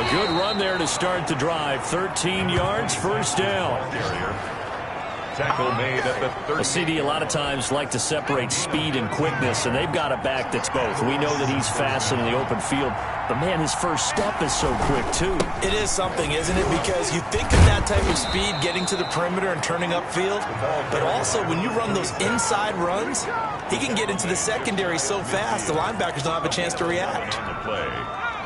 Good run there to start the drive. 13 yards, first down. Tackle made at the 30. CD a lot of times like to separate speed and quickness, and they've got a back that's both. We know that he's fast in the open field, but man, his first step is so quick too. It is something, isn't it? Because you think of that type of speed getting to the perimeter and turning upfield, but also when you run those inside runs, he can get into the secondary so fast the linebackers don't have a chance to react.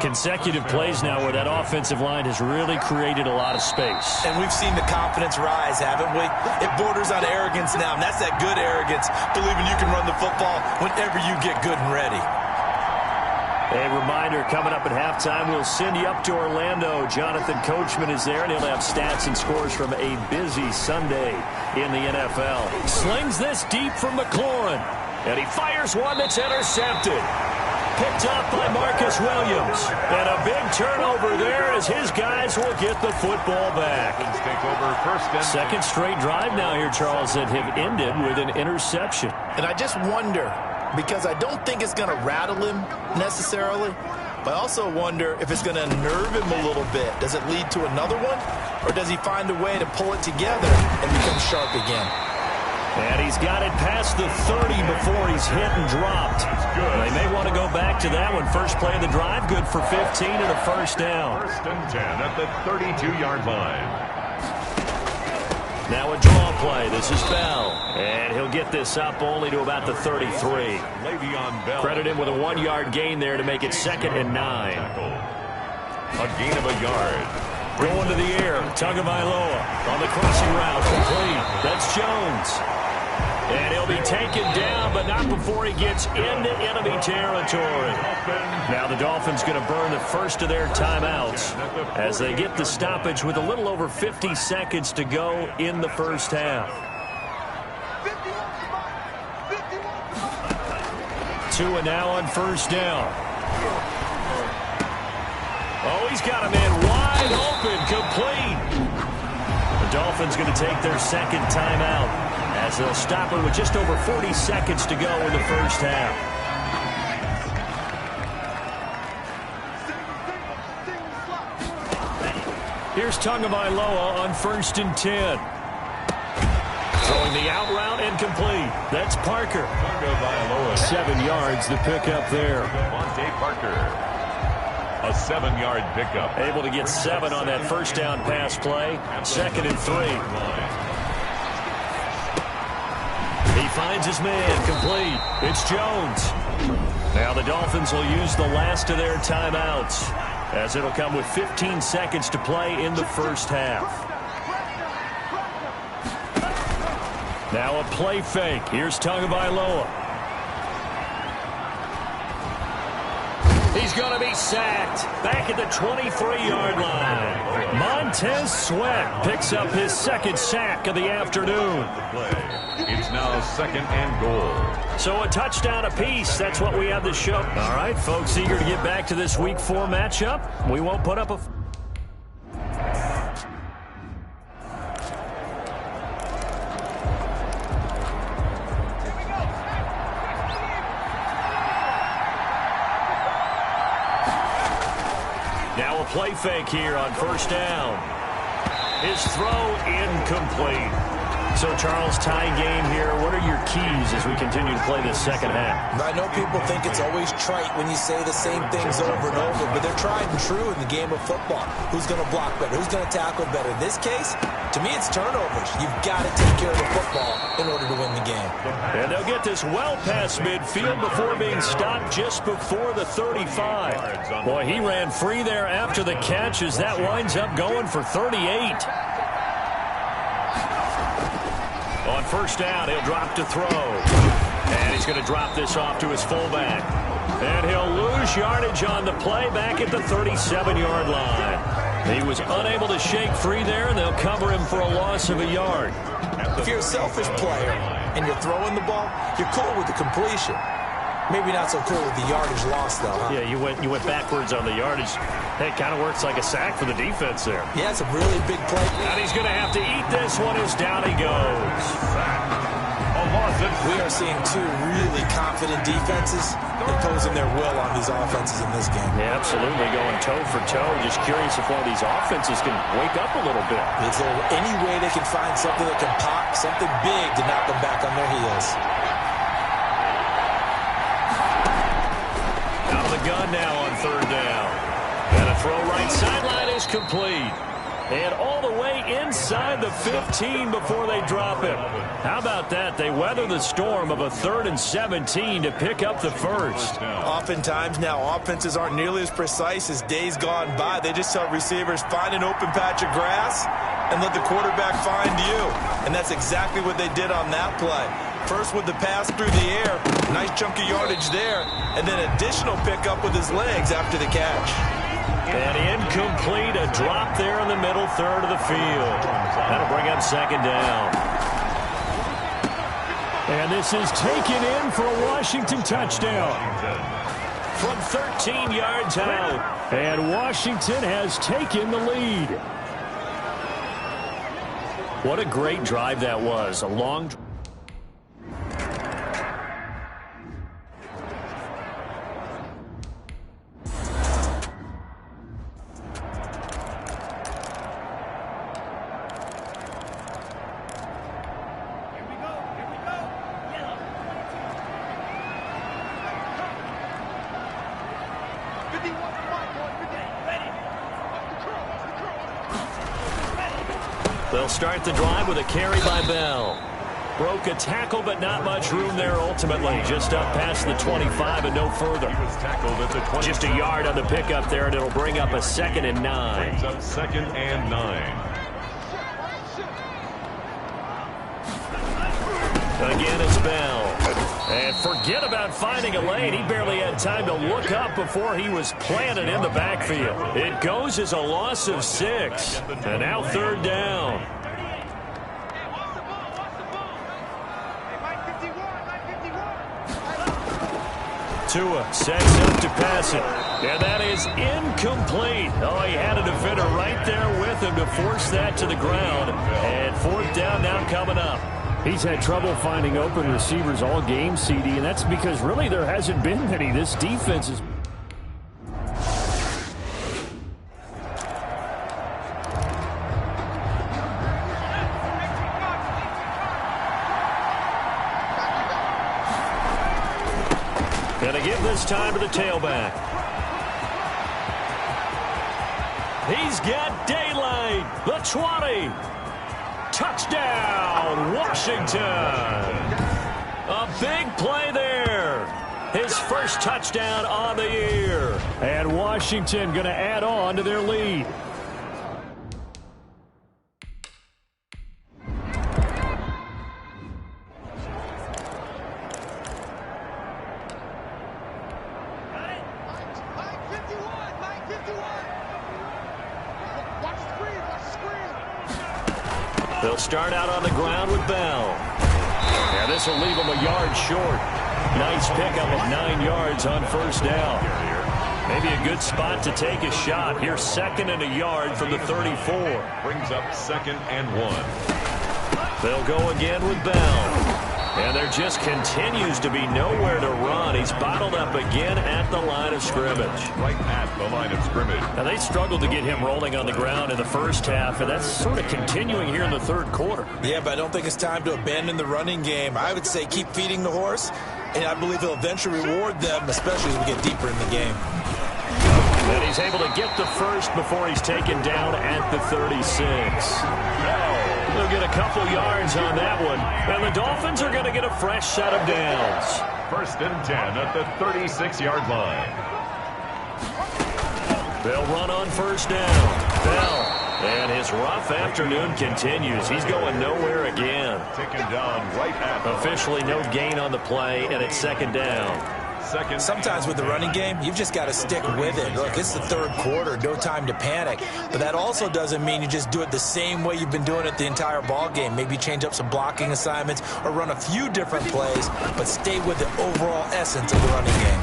Consecutive plays now where that offensive line has really created a lot of space. And we've seen the confidence rise, haven't we? It borders on arrogance now, and that's that good arrogance, believing you can run the football whenever you get good and ready. A reminder, coming up at halftime, we'll send you up to Orlando. Jonathan Coachman is there, and he'll have stats and scores from a busy Sunday in the NFL. Slings this deep from McLaurin, and he fires one that's intercepted. Picked up by Marcus Williams. And a big turnover there as his guys will get the football back. Second straight drive now here, Charles, that have ended with an interception. And I just wonder, because I don't think it's going to rattle him necessarily, but I also wonder if it's going to unnerve him a little bit. Does it lead to another one? Or does he find a way to pull it together and become sharp again? And he's got it past the 30 before he's hit and dropped. They may want to go back to that one. First play of the drive, good for 15 and a first down. First and 10 at the 32-yard line. Now a draw play. This is Bell. And he'll get this up only to about the 33. Le'Veon Bell. Credit him with a 1-yard gain there to make it 2nd and 9. A gain of a yard. Going to the air. Tagovailoa on the crossing route. Complete. That's Jones. And he'll be taken down, but not before he gets into enemy territory. Now the Dolphins going to burn the first of their timeouts as they get the stoppage with a little over 50 seconds to go in the first half. 2 and now on first down. Oh, he's got a man wide open, complete. The Dolphins going to take their second timeout as they'll stop it with just over 40 seconds to go in the first half. Here's Tagovailoa on 1st and 10. Throwing the out route and complete. That's Parker. 7 yards the pickup there. Devontae Parker. A 7-yard pickup. Able to get 7 on that first down pass play. 2nd and 3. He finds his man, complete. It's Jones. Now the Dolphins will use the last of their timeouts as it'll come with 15 seconds to play in the first half. Now a play fake. Here's Tagovailoa. He's going to be sacked back at the 23-yard line. Montez Sweat picks up his 2nd sack of the afternoon. It's now 2nd and goal. So a touchdown apiece. That's what we have to show. All right, folks, eager to get back to this Week 4 matchup. We won't put up a... Now a play fake here on first down. His throw incomplete. So, Charles, tie game here. What are your keys as we continue to play this second half? I know people think it's always trite when you say the same things over and over, but they're tried and true in the game of football. Who's going to block better? Who's going to tackle better? In this case, to me, it's turnovers. You've got to take care of the football in order to win the game. And they'll get this well past midfield before being stopped just before the 35. Boy, he ran free there after the catch as that winds up going for 38. On first down, he'll drop to throw. And he's going to drop this off to his fullback. And he'll lose yardage on the play back at the 37-yard line. He was unable to shake free there, and they'll cover him for a loss of a yard. If you're a selfish player and you're throwing the ball, you're cool with the completion. Maybe not so cool with the yardage loss, though, huh? Yeah, you went backwards on the yardage. It kind of works like a sack for the defense there. Yeah, it's a really big play. And he's going to have to eat this one as down he goes. We are seeing two really confident defenses imposing their will on these offenses in this game. Yeah, absolutely, going toe for toe. Just curious if one of these offenses can wake up a little bit. Is there any way they can find something that can pop, something big to knock them back on their heels? Out of the gun now on third down. And a throw right sideline is complete. And all the way inside the 15 before they drop him. How about that? They weather the storm of a 3rd and 17 to pick up the first. Oftentimes now, offenses aren't nearly as precise as days gone by. They just tell receivers, find an open patch of grass and let the quarterback find you. And that's exactly what they did on that play. First with the pass through the air, nice chunk of yardage there, and then additional pickup with his legs after the catch. And incomplete, a drop there in the middle third of the field. That'll bring up second down. And this is taken in for a Washington touchdown. From 13 yards out. And Washington has taken the lead. What a great drive that was. A long drive. They'll start the drive with a carry by Bell. Broke a tackle, but not much room there ultimately. Just up past the 25 and no further. Just a yard on the pickup there, and it'll bring up a 2nd and 9. Brings up 2nd and 9. Again, it's Bell. And forget about finding a lane. He barely had time to look up before he was planted in the backfield. It goes as a loss of 6. And now third down. Tua sets up to pass it. And that is incomplete. Oh, he had a defender right there with him to force that to the ground. And fourth down now coming up. He's had trouble finding open receivers all game, CD, and that's because really there hasn't been many. This defense is... Gonna give this time to the tailback. He's got daylight. The 20. Touchdown, Washington. A big play there. His first touchdown on the year. And Washington going to add on to their lead. They'll start out on the ground with Bell. And this will leave him a yard short. Nice pickup of 9 yards on first down. Maybe a good spot to take a shot. Here's 2nd and a yard from the 34. Brings up 2nd and 1. They'll go again with Bell. And there just continues to be nowhere to run. He's bottled up again at the line of scrimmage. Right at the line of scrimmage. Now, they struggled to get him rolling on the ground in the first half, and that's sort of continuing here in the third quarter. Yeah, but I don't think it's time to abandon the running game. I would say keep feeding the horse, and I believe he'll eventually reward them, especially as we get deeper in the game. And he's able to get the first before he's taken down at the 36. They'll get a couple yards on that one. And the Dolphins are going to get a fresh set of downs. 1st and 10 at the 36-yard line. They'll run on first down. Bell. And his rough afternoon continues. He's going nowhere again. Taken down right at the officially no gain on the play, and it's 2nd down. Sometimes with the running game, you've just got to stick with it. Look, it's the third quarter, no time to panic. But that also doesn't mean you just do it the same way you've been doing it the entire ball game. Maybe change up some blocking assignments or run a few different plays, but stay with the overall essence of the running game.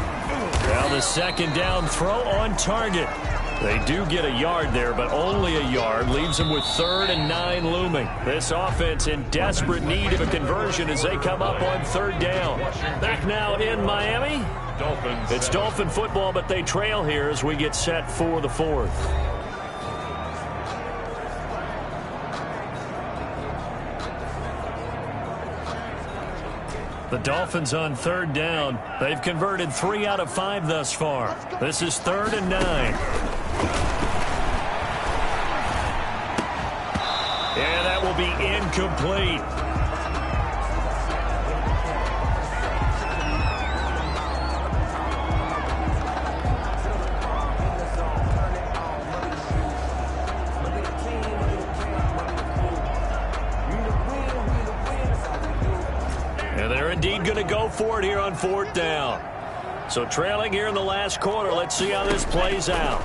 Now the 2nd down throw on target. They do get a yard there, but only a yard. Leaves them with 3rd and 9 looming. This offense in desperate need of a conversion as they come up on 3rd down. Back now in Miami. Dolphins. It's Dolphin football, but they trail here as we get set for the 4th. The Dolphins on 3rd down. They've converted 3 out of 5 thus far. This is 3rd and 9. And that will be incomplete. And they're indeed going to go for it here on 4th down. So trailing here in the last quarter. Let's see how this plays out.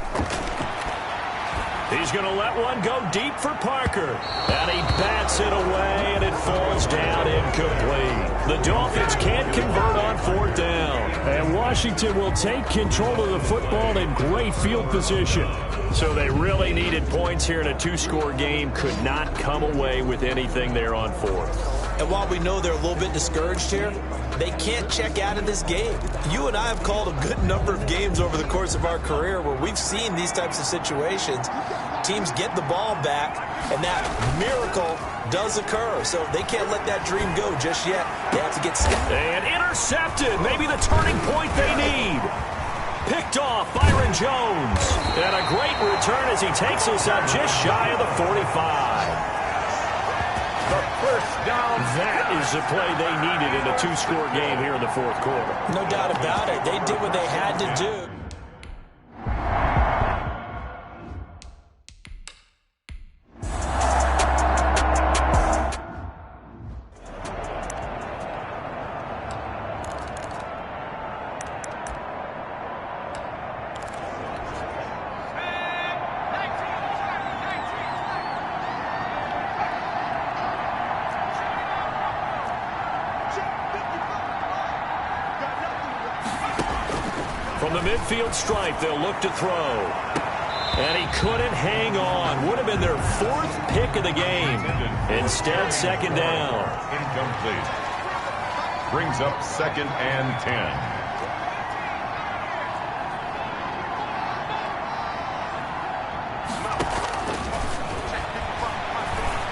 He's going to let one go deep for Parker. And he bats it away, and it falls down incomplete. The Dolphins can't convert on 4th down. And Washington will take control of the football in great field position. So they really needed points here in a 2-score game. Could not come away with anything there on 4th. And while we know they're a little bit discouraged here, they can't check out of this game. You and I have called a good number of games over the course of our career where we've seen these types of situations. Teams get the ball back, and that miracle does occur. So they can't let that dream go just yet. They have to get stepped. And intercepted. Maybe the turning point they need. Picked off Byron Jones. And a great return as he takes us out just shy of the 45. The 1st down. That is the play they needed in a 2-score game here in the 4th quarter. No doubt about it. They did what they had to do. From the midfield stripe, they'll look to throw. And he couldn't hang on. Would have been their 4th pick of the game. Instead, 2nd down. Incomplete. Brings up 2nd and 10.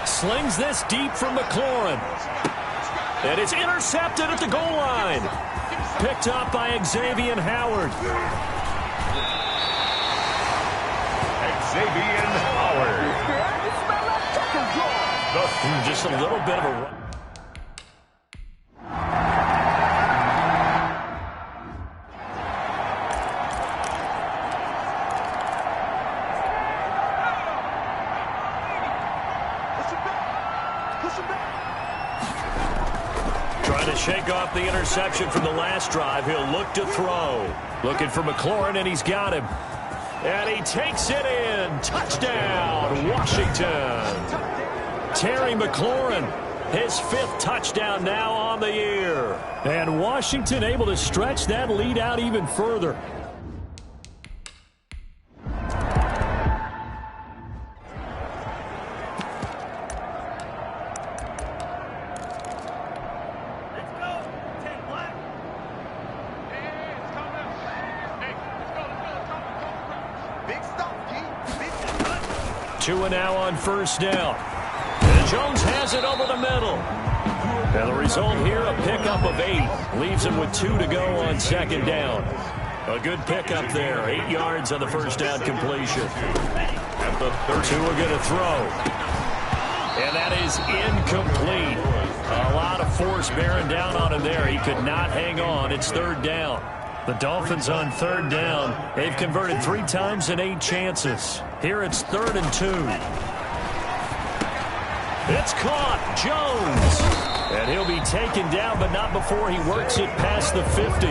Slings this deep from McLaurin. And it's intercepted at the goal line. Picked up by Xavier Howard. Xavier Howard. Just a little bit of a run. Trying to shake off the interception from the last drive. He'll look to throw. Looking for McLaurin, and he's got him. And he takes it in. Touchdown, Washington. Terry McLaurin, his 5th touchdown now on the year. And Washington able to stretch that lead out even further. 2 now on first down. And Jones has it over the middle. And the result here, a pickup of 8. Leaves him with 2 to go on second down. A good pickup there. 8 yards on the first down completion. At the 2 are going to throw. And that is incomplete. A lot of force bearing down on him there. He could not hang on. It's third down. The Dolphins on third down. They've converted 3 times in 8 chances. Here it's 3rd and 2. It's caught. Jones. And he'll be taken down, but not before he works it past the 50.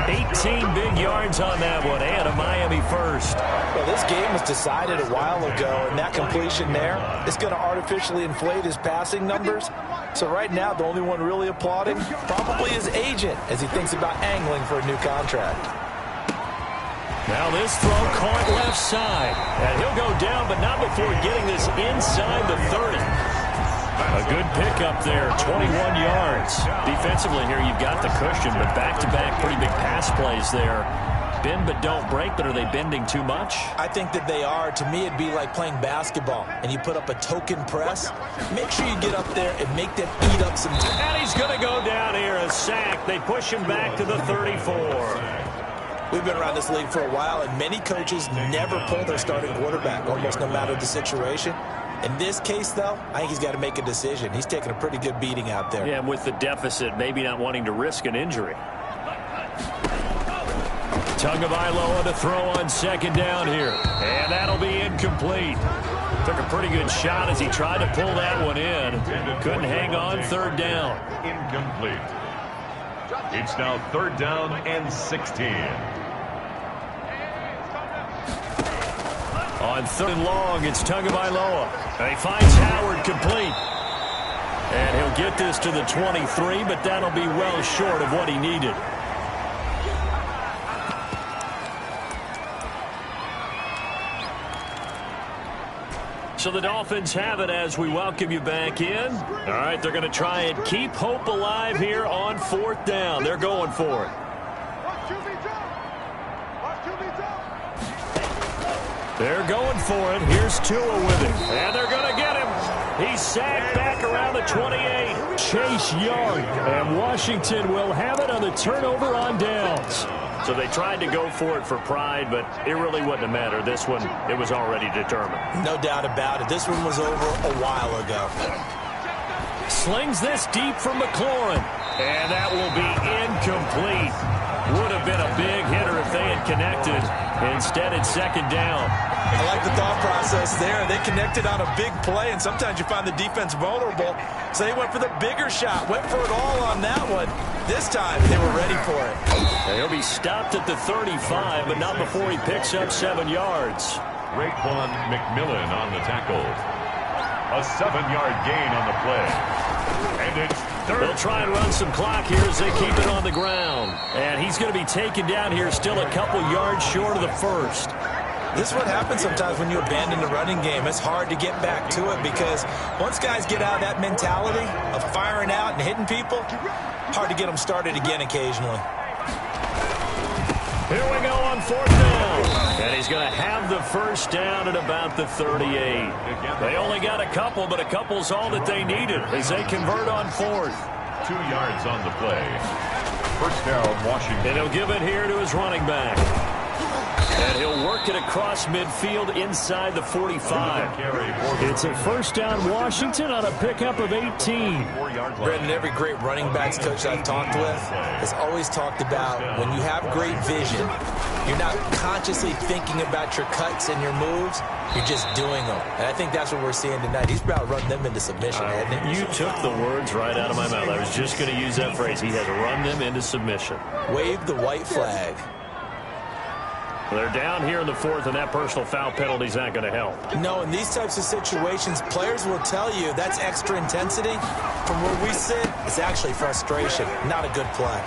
18 big yards on that one, and a Miami first. Well, this game was decided a while ago, and that completion there is going to artificially inflate his passing numbers. So right now, the only one really applauding probably his agent as he thinks about angling for a new contract. Now this throw caught left side. And he'll go down, but not before getting this inside the 30. A good pickup there, 21 yards. Defensively here, you've got the cushion, but back-to-back pretty big pass plays there. Bend but don't break, but are they bending too much? I think that they are. To me, it'd be like playing basketball, and you put up a token press. Make sure you get up there and make them eat up some time. And he's going to go down here, a sack. They push him back to the 34. We've been around this league for a while, and many coaches never pull their starting quarterback, almost no matter the situation. In this case, though, I think he's got to make a decision. He's taking a pretty good beating out there. Yeah, and with the deficit, maybe not wanting to risk an injury. Tagovailoa to throw on second down here. And that'll be incomplete. Took a pretty good shot as he tried to pull that one in. Couldn't hang on, third down. Incomplete. It's now 3rd down and 16. On 3rd and long, it's Tagovailoa. He finds Howard complete. And he'll get this to the 23, but that'll be well short of what he needed. So the Dolphins have it as we welcome you back in. All right, they're going to try and keep hope alive here on 4th down. They're going for it. They're going for it. Here's Tua with it. And they're going to get him. He's sacked back around the 28. Chase Young. And Washington will have it on the turnover on downs. So they tried to go for it for pride, but it really wouldn't have mattered. This one, it was already determined. No doubt about it. This one was over a while ago. Slings this deep from McLaurin. And that will be incomplete. Would have been a big hitter if they had connected. Instead, it's second down. I like the thought process there. They connected on a big play, and sometimes you find the defense vulnerable. So they went for the bigger shot, went for it all on that one. This time, they were ready for it. And he'll be stopped at the 35, but not before he picks up 7 yards. Raekwon McMillan on the tackle. A 7-yard gain on the play. And it's 3rd. They'll try and run some clock here as they keep it on the ground. And he's going to be taken down here still a couple yards short of the first. This is what happens sometimes when you abandon the running game. It's hard to get back to it because once guys get out of that mentality of firing out and hitting people, hard to get them started again occasionally. Here we go on 4th down. And he's going to have the first down at about the 38. They only got a couple, but a couple's all that they needed as they convert on 4th. 2 yards on the play. First down, Washington. And he'll give it here to his running back. And he'll work it across midfield inside the 45. It's a first down Washington on a pickup of 18. Brendan, every great running backs coach I've talked with has always talked about when you have great vision, you're not consciously thinking about your cuts and your moves, you're just doing them. And I think that's what we're seeing tonight. He's about to run them into submission, hasn't he? You took the words right out of my mouth. I was just going to use that phrase. He has run them into submission. Wave the white flag. They're down here in the 4th, and that personal foul penalty is not going to help. No, in these types of situations, players will tell you that's extra intensity. From where we sit, it's actually frustration, not a good play.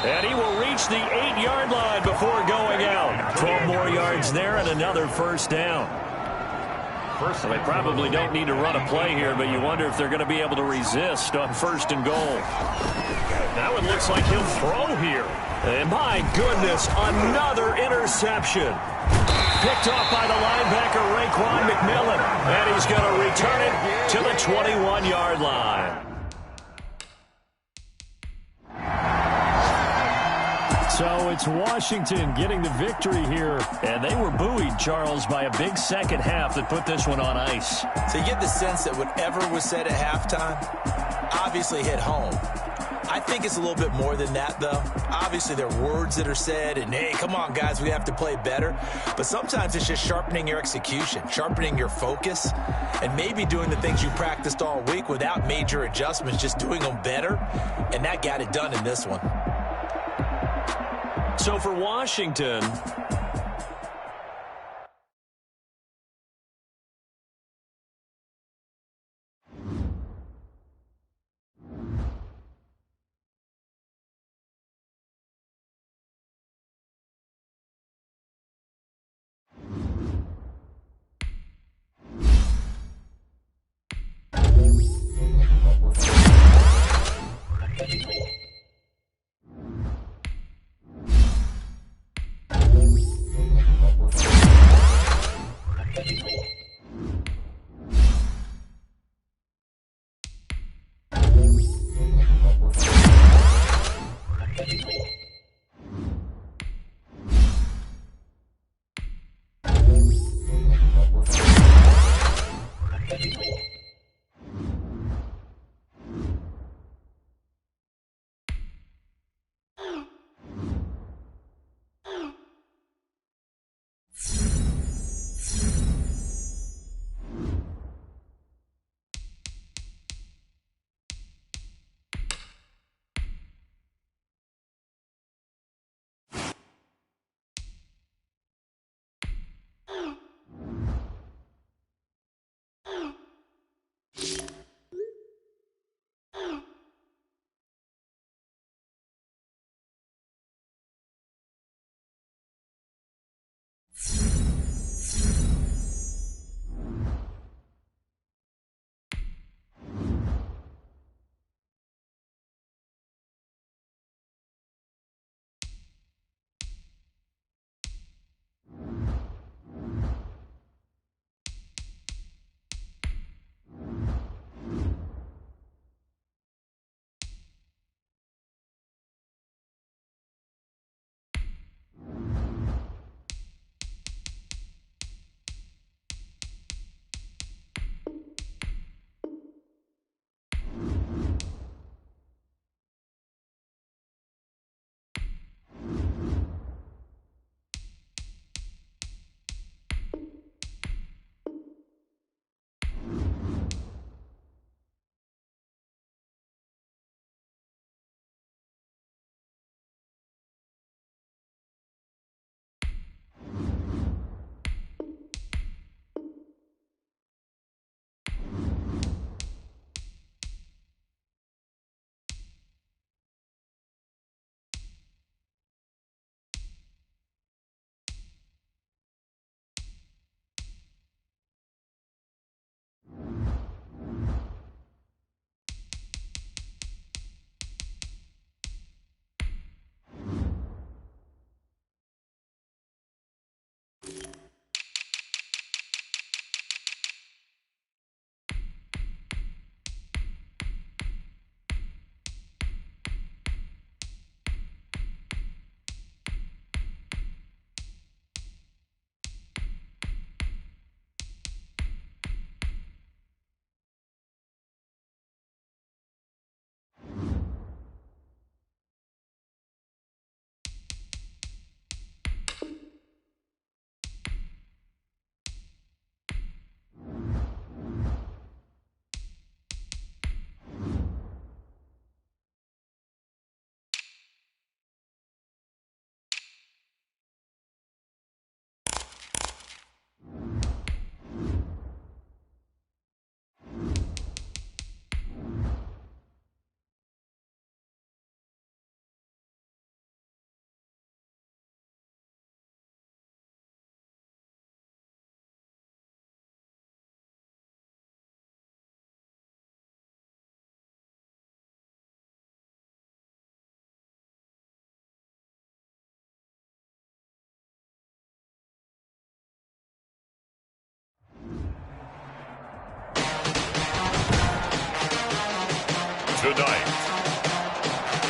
And he will reach the 8-yard line before going out. 12 more yards there and another first down. So they probably don't need to run a play here, but you wonder if they're going to be able to resist on 1st and goal. Now it looks like he'll throw here. And my goodness, another interception. picked off by the linebacker, Raekwon McMillan. And he's going to return it to the 21-yard line. So it's Washington getting the victory here. And they were buoyed, Charles, by a big second half that put this one on ice. So you get the sense that whatever was said at halftime obviously hit home. I think it's a little bit more than that, though. Obviously, there are words that are said, and, hey, come on, guys, we have to play better. But sometimes it's just sharpening your execution, sharpening your focus, and maybe doing the things you practiced all week without major adjustments, just doing them better. And that got it done in this one. So for Washington,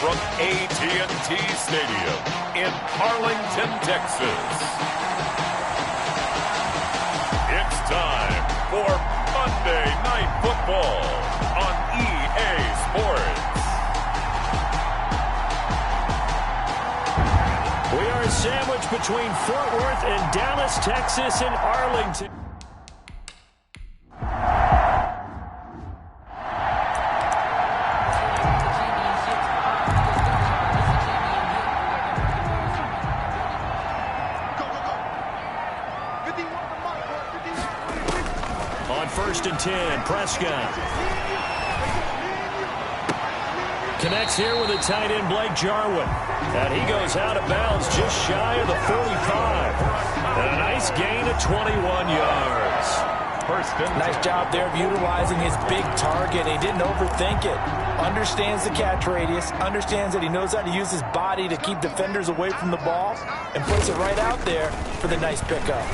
from AT&T Stadium in Arlington, Texas. It's time for Monday Night Football on EA Sports. We are sandwiched between Fort Worth and Dallas, Texas, and Arlington. On 1st and 10, Prescott connects here with a tight end, Blake Jarwin. And he goes out of bounds just shy of the 45. And a nice gain of 21 yards. Nice job there of utilizing his big target. He didn't overthink it. Understands the catch radius. Understands that he knows how to use his body to keep defenders away from the ball. And puts it right out there for the nice pickup.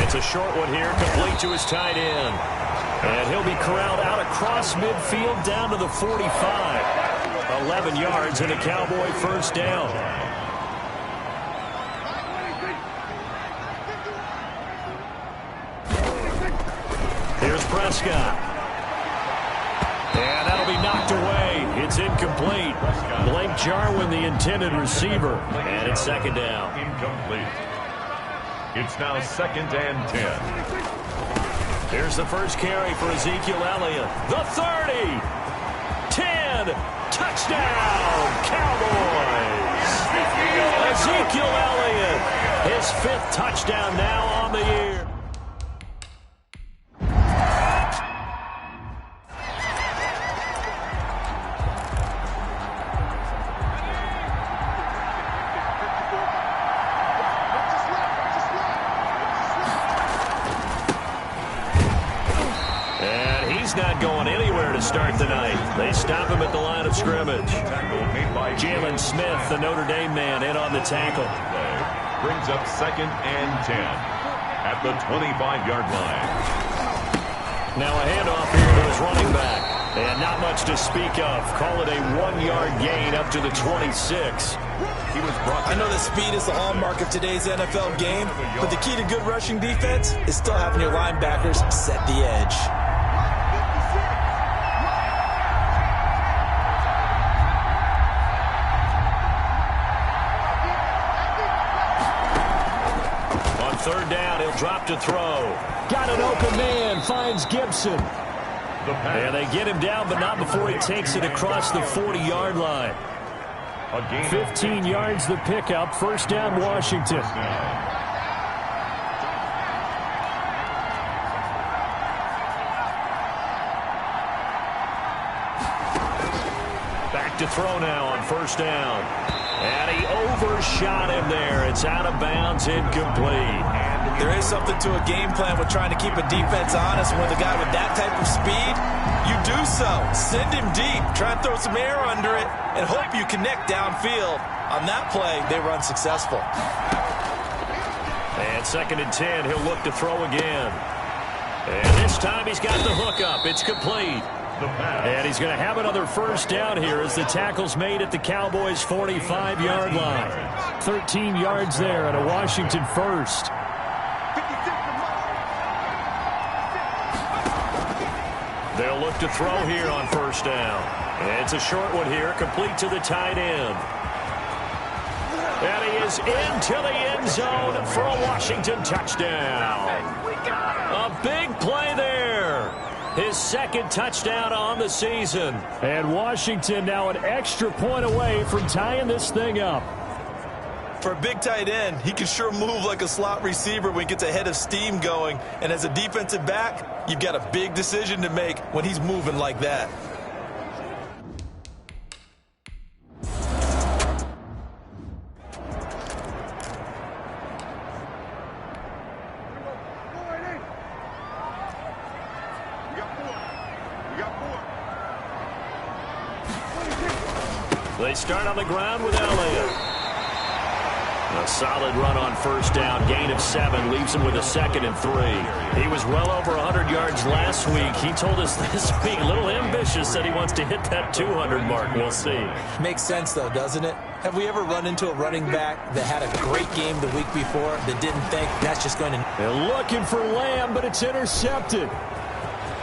It's a short one here, complete to his tight end. And he'll be corralled out across midfield down to the 45. 11 yards and a Cowboy first down. Here's Prescott. And that'll be knocked away. It's incomplete. Blake Jarwin, the intended receiver. And it's second down. Incomplete. It's now 2nd and 10. Here's the first carry for Ezekiel Elliott. The 30. 10. Touchdown, Cowboys. Ezekiel Elliott, his 5th touchdown now on the year. Not going anywhere to start the night. They stop him at the line of scrimmage. Jalen Smith, the Notre Dame man, in on the tackle. Brings up 2nd and 10 at the 25-yard line. Now a handoff here to his running back. And not much to speak of. Call it a 1-yard gain up to the 26. I know that speed is the hallmark of today's NFL game, but the key to good rushing defense is still having your linebackers set the edge. Third down, he'll drop to throw. Got an open man, finds Gibson. And they get him down, but not before he takes it across the 40-yard line. 15 yards the pickup, first down Washington. Back to throw now on first down. And he overshot him there. It's out of bounds, incomplete. There is something to a game plan with trying to keep a defense honest. With a guy with that type of speed, you do so. Send him deep. Try and throw some air under it and hope you connect downfield. On that play, they run successful. And 2nd and 10, he'll look to throw again. And this time he's got the hookup. It's complete. And he's going to have another first down here as the tackle's made at the Cowboys' 45-yard line. 13 yards there and a Washington first. They'll look to throw here on first down. And it's a short one here, complete to the tight end. And he is into the end zone for a Washington touchdown. A big play there. His 2nd touchdown on the season. And Washington now an extra point away from tying this thing up. For a big tight end, he can sure move like a slot receiver when he gets a head of steam going. And as a defensive back, you've got a big decision to make when he's moving like that. They start on the ground with Elliott. A solid run on first down. Gain of 7 leaves him with a 2nd and 3. He was well over 100 yards last week. He told us this week, a little ambitious, said he wants to hit that 200 mark. We'll see. Makes sense, though, doesn't it? Have we ever run into a running back that had a great game the week before that didn't think that's just going to... They're looking for Lamb, but it's intercepted.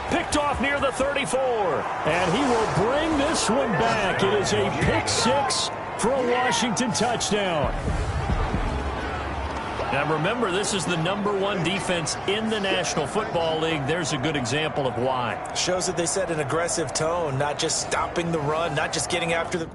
Picked off near the 34. And he will bring this one back. It is a pick 6 for a Washington touchdown. Now remember, this is the #1 defense in the National Football League. There's a good example of why. Shows that they set an aggressive tone, not just stopping the run, not just getting after the...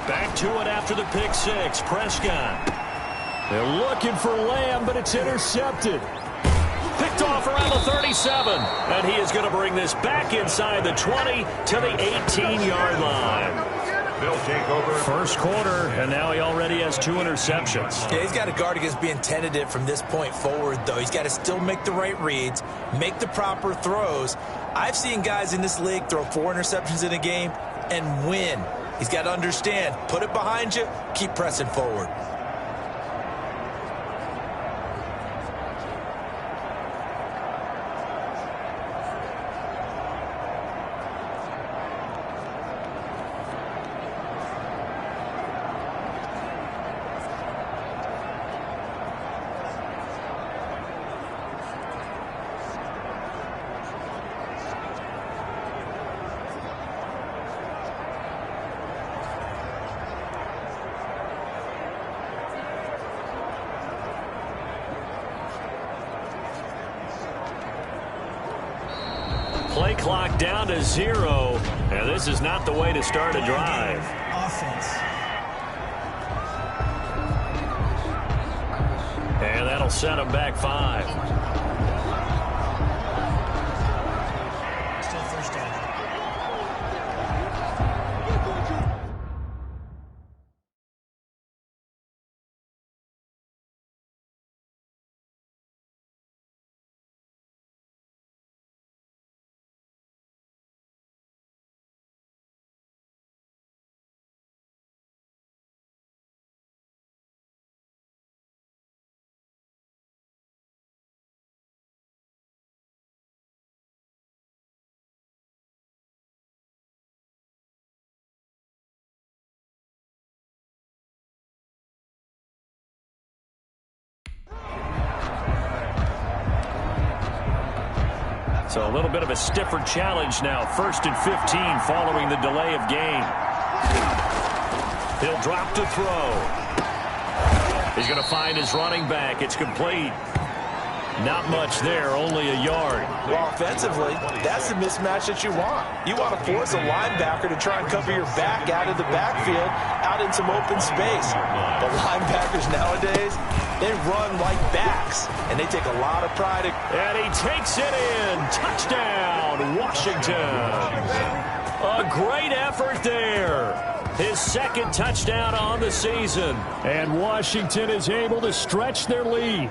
Back to it after the pick 6. Prescott. They're looking for Lamb, but it's intercepted. Picked off around the 37. And he is going to bring this back inside the 20 to the 18-yard line. They'll take over. First quarter, and now he already has 2 interceptions. Yeah, he's got to guard against being tentative from this point forward, though. He's got to still make the right reads, make the proper throws. I've seen guys in this league throw 4 interceptions in a game and win. He's got to understand, put it behind you, keep pressing forward. Play clock down to 0. And this is not the way to start a drive. Offense. And that'll set him back 5. Still first down. So a little bit of a stiffer challenge now. 1st and 15 following the delay of game. He'll drop to throw. He's going to find his running back. It's complete. Not much there, only a yard. Well, offensively, that's the mismatch that you want. You want to force a linebacker to try and cover your back out of the backfield, out in some open space. The linebackers nowadays, they run like backs, and they take a lot of pride. And he takes it in. Touchdown, Washington. A great effort there. His 2nd touchdown on the season. And Washington is able to stretch their lead.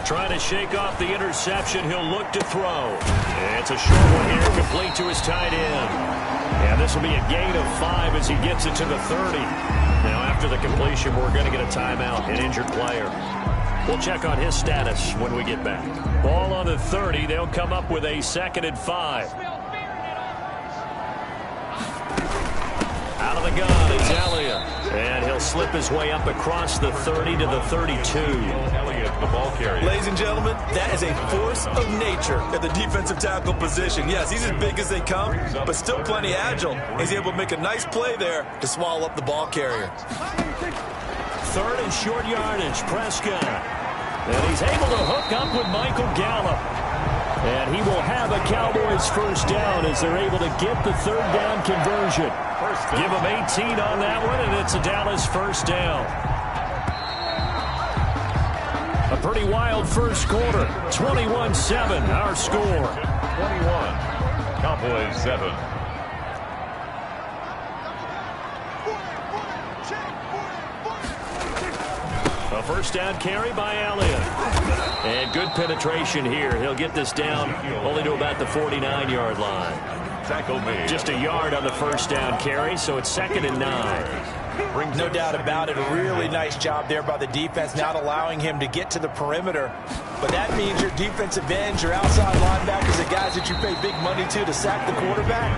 Trying to shake off the interception. He'll look to throw. It's a short one here, complete to his tight end. And this will be a gain of 5 as he gets it to the 30. Now, after the completion, we're going to get a timeout, an injured player. We'll check on his status when we get back. Ball on the 30. They'll come up with a 2nd and 5. Out of the gun, it's Elliott. And he'll slip his way up across the 30 to the 32. Elliott, the ball carrier. Ladies and gentlemen, that is a force of nature at the defensive tackle position. Yes, he's as big as they come, but still plenty agile. He's able to make a nice play there to swallow up the ball carrier. 3rd and short yardage, Prescott. And he's able to hook up with Michael Gallup. And he will have a Cowboys first down as they're able to get the third down conversion. Give him 18 on that one, and it's a Dallas first down. A pretty wild first quarter. 21-7, our score. 21, Cowboys 7. A first down carry by Elliott. And good penetration here. He'll get this down only to about the 49-yard line. Tackle made. Just a yard on the first down carry, so it's 2nd and 9. No doubt about it. A really nice job there by the defense, not allowing him to get to the perimeter. But that means your defensive ends, your outside linebackers, the guys that you pay big money to sack the quarterback,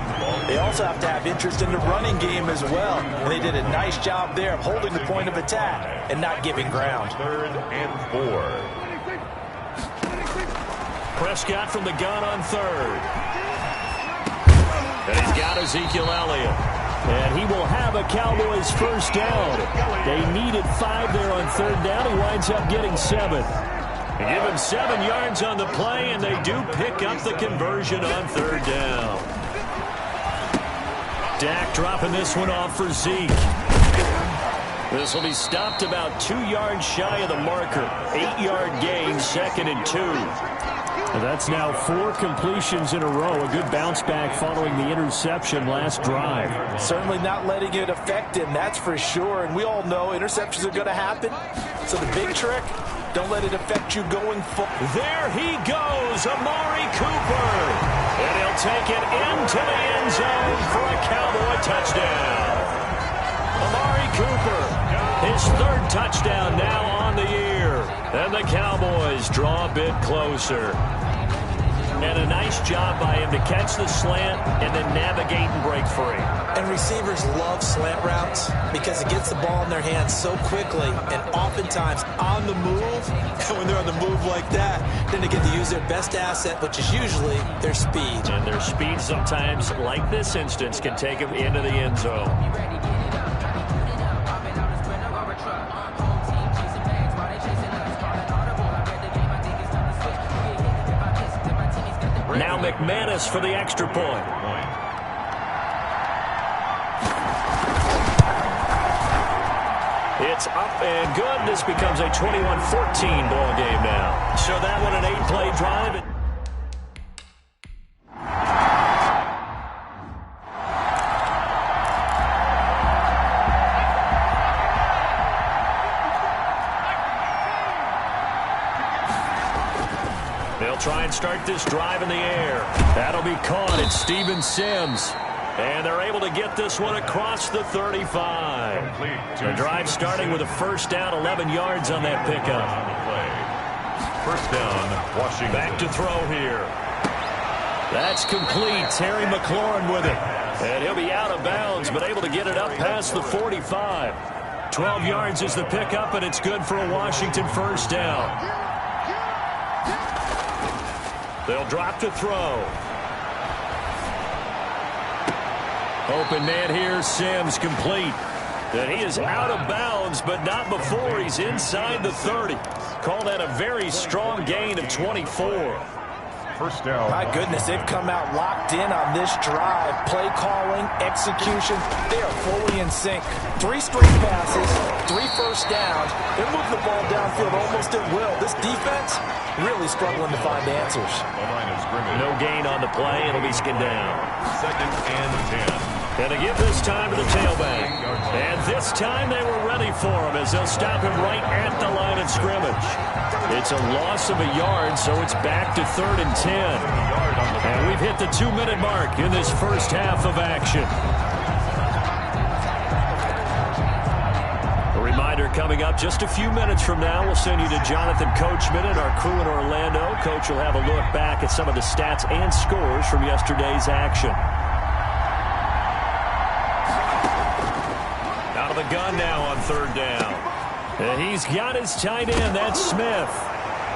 they also have to have interest in the running game as well. And they did a nice job there of holding the point of attack and not giving ground. 3rd and 4. Prescott from the gun on 3rd. And he's got Ezekiel Elliott. And he will have a Cowboys first down. They needed 5 there on 3rd down. He winds up getting 7. They give him 7 yards on the play, and they do pick up the conversion on 3rd down. Dak dropping this one off for Zeke. This will be stopped about 2 yards shy of the marker. 8-yard gain, 2nd and 2. That's now 4 completions in a row. A good bounce back following the interception last drive. Certainly not letting it affect him, that's for sure. And we all know interceptions are going to happen. So the big trick, don't let it affect you going forward. There he goes, Amari Cooper. And he'll take it into the end zone for a Cowboy touchdown. Amari Cooper, his 3rd touchdown now on the year. And the Cowboys draw a bit closer. And a nice job by him to catch the slant and then navigate and break free. And receivers love slant routes because it gets the ball in their hands so quickly and oftentimes on the move. And when they're on the move like that, then they get to use their best asset, which is usually their speed. And their speed sometimes, like this instance, can take them into the end zone. Now McManus for the extra point. It's up and good. This becomes a 21-14 ball game now. So that one an 8-play drive. They'll try and start this drive in the air. That'll be caught. It's Steven Sims. And they're able to get this one across the 35. The drive starting with a first down, 11 yards on that pickup. First down, Washington. Back to throw here. That's complete. Terry McLaurin with it. And he'll be out of bounds, but able to get it up past the 45. 12 yards is the pickup, and it's good for a Washington first down. They'll drop to throw. Open man here, Sims complete. And he is out of bounds, but not before he's inside the 30. Call that a very strong gain of 24. First down. My goodness, they've come out locked in on this drive. Play calling, execution, they are fully in sync. 3 straight passes, 3 first downs. They're moving the ball downfield almost at will. This defense really struggling to find answers. No gain on the play. It'll be skinned down. 2nd and 10. And to give this time to the tailback. And this time they were ready for him as they'll stop him right at the line of scrimmage. It's a loss of a yard, so it's back to 3rd and 10. And we've hit the 2-minute mark in this first half of action. A reminder coming up just a few minutes from now, we'll send you to Jonathan Coachman and our crew in Orlando. Coach will have a look back at some of the stats and scores from yesterday's action. Out of the gun now on 3rd down. And he's got his tight end. That's Smith.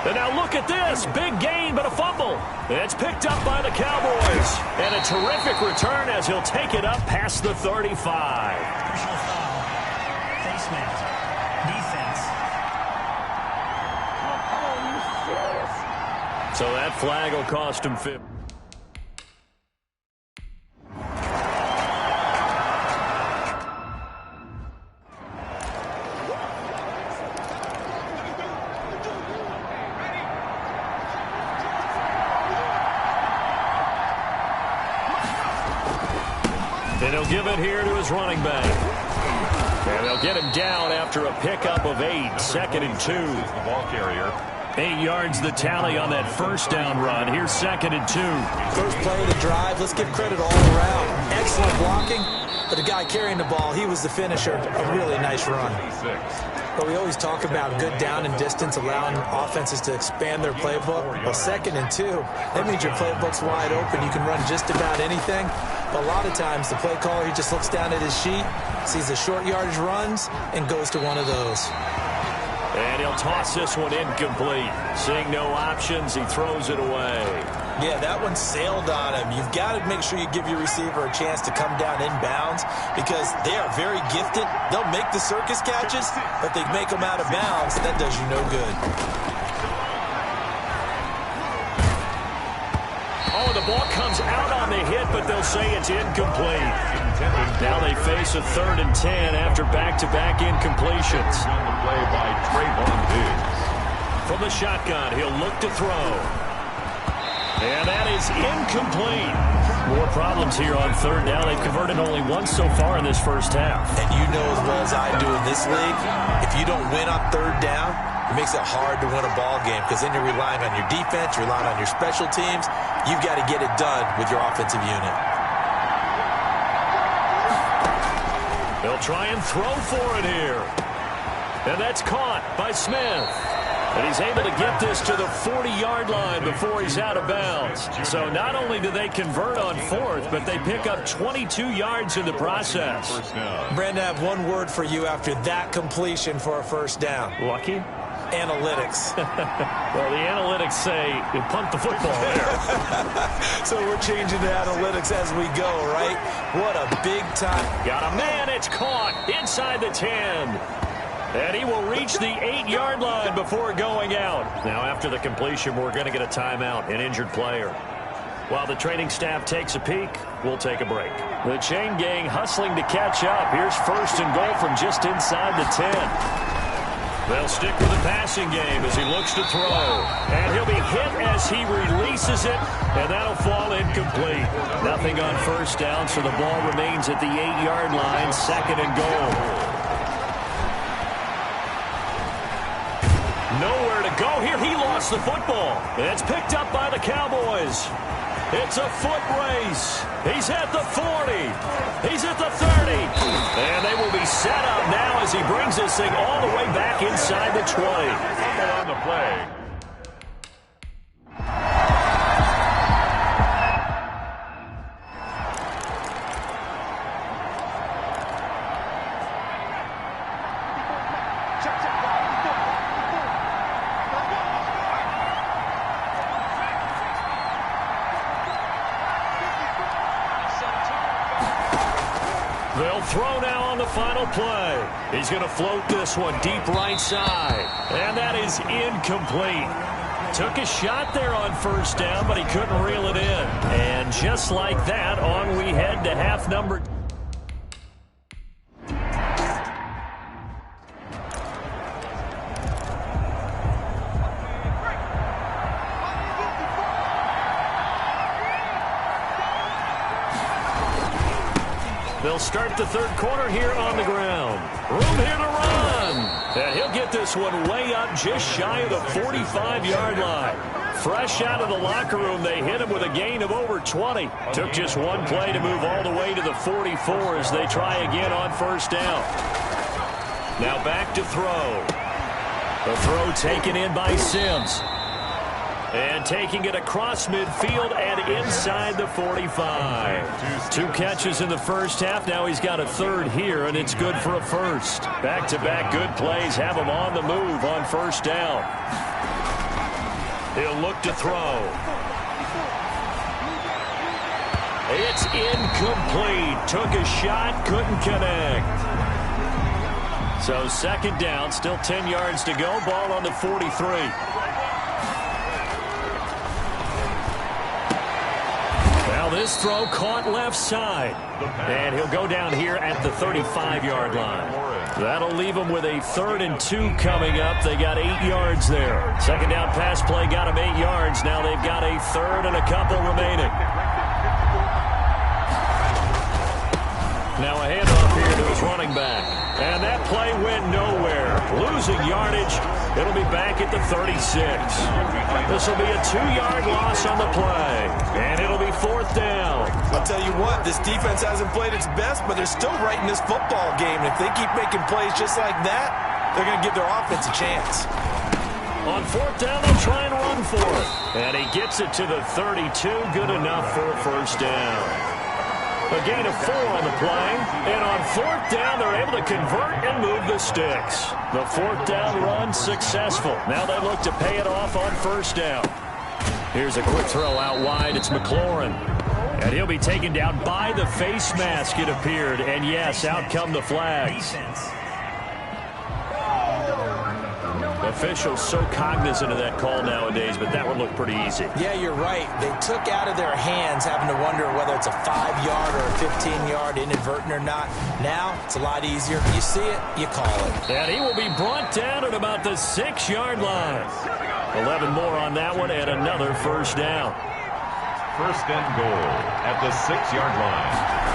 And now look at this. Big gain, but a fumble. It's picked up by the Cowboys. And a terrific return as he'll take it up past the 35. Personal foul. Face mask. Defense. So that flag will cost him 50. And he'll give it here to his running back. And they'll get him down after a pickup of 8, 2nd and 2. The ball carrier. 8 yards the tally on that first down run. Here's 2nd and 2. First play of the drive. Let's give credit all around. Excellent blocking. But the guy carrying the ball, he was the finisher. A really nice run. But we always talk about good down and distance, allowing offenses to expand their playbook. Well, 2nd and 2, that means your playbook's wide open. You can run just about anything. But a lot of times, the play caller, he just looks down at his sheet, sees the short yardage runs, and goes to one of those. And he'll toss this one incomplete. Seeing no options, he throws it away. Yeah, that one sailed on him. You've got to make sure you give your receiver a chance to come down inbounds because they are very gifted. They'll make the circus catches, but they make them out of bounds. That does you no good. Oh, the ball comes out on the hit, but they'll say it's incomplete. Now they face a 3rd and 10 after back-to-back incompletions. On the play by Trayvon Diggs. From the shotgun, he'll look to throw. And that is incomplete. More problems here on 3rd down. They've converted only once so far in this first half. And you know as well as I do in this league, if you don't win on 3rd down, it makes it hard to win a ball game because then you're relying on your defense, you're relying on your special teams. You've got to get it done with your offensive unit. They'll try and throw for it here. And that's caught by Smith. And he's able to get this to the 40-yard line before he's out of bounds. So not only do they convert on 4th, but they pick up 22 yards in the process. Brandon, I have one word for you after that completion for a first down. Lucky? Analytics. Well, the analytics say you punt the football there. So we're changing to analytics as we go, right? What a big time. Got a man. It's caught inside the 10. And he will reach the 8-yard line before going out. Now, after the completion, we're going to get a timeout, an injured player. While the training staff takes a peek, we'll take a break. The chain gang hustling to catch up. Here's 1st and goal from just inside the 10. They'll stick with the passing game as he looks to throw. And he'll be hit as he releases it, and that'll fall incomplete. Nothing on 1st down, so the ball remains at the 8-yard line, 2nd and goal. Nowhere to go here. He lost the football. It's picked up by the Cowboys. It's a foot race. He's at the 40. He's at the 30. And they will be set up now as he brings this thing all the way back inside the 20. On the play. They'll throw now on the final play. He's going to float this one deep right side. And that is incomplete. Took a shot there on 1st down, but he couldn't reel it in. And just like that, on we head to half number 2. They'll start the 3rd quarter here on the ground. Room here to run. And he'll get this one way up just shy of the 45-yard line. Fresh out of the locker room, they hit him with a gain of over 20. Took just one play to move all the way to the 44 as they try again on 1st down. Now back to throw. The throw taken in by Sims. And taking it across midfield and inside the 45. 2 catches in the first half. Now he's got a 3rd here, and it's good for a 1st. Back-to-back good plays have him on the move on 1st down. He'll look to throw. It's incomplete. Took a shot, couldn't connect. So 2nd down, still 10 yards to go. Ball on the 43. Now this throw caught left side. And he'll go down here at the 35-yard line. That'll leave them with a 3rd and 2 coming up. They got 8 yards there. Second down pass play got them 8 yards. Now they've got a 3rd and a couple remaining. Now a handoff here to his running back. And that play went nowhere. Losing yardage. It'll be back at the 36. This will be a 2-yard loss on the play. And it'll be 4th down. I'll tell you what, this defense hasn't played its best, but they're still right in this football game. And if they keep making plays just like that, they're going to give their offense a chance. On 4th down, they'll try and run for it. And he gets it to the 32. Good enough for a 1st down. A gain of 4 on the play. And on 4th down, they're able to convert and move the sticks. The 4th down run successful. Now they look to pay it off on 1st down. Here's a quick throw out wide. It's McLaurin. And he'll be taken down by the face mask, it appeared. And yes, out come the flags. Officials so cognizant of that call nowadays, but that would look pretty easy. Yeah, you're right. They took out of their hands having to wonder whether it's a 5-yard or a 15-yard inadvertent or not. Now, it's a lot easier. You see it, you call it. And he will be brought down at about the 6-yard line. 11 more on that one and another 1st down. 1st and goal at the 6-yard line.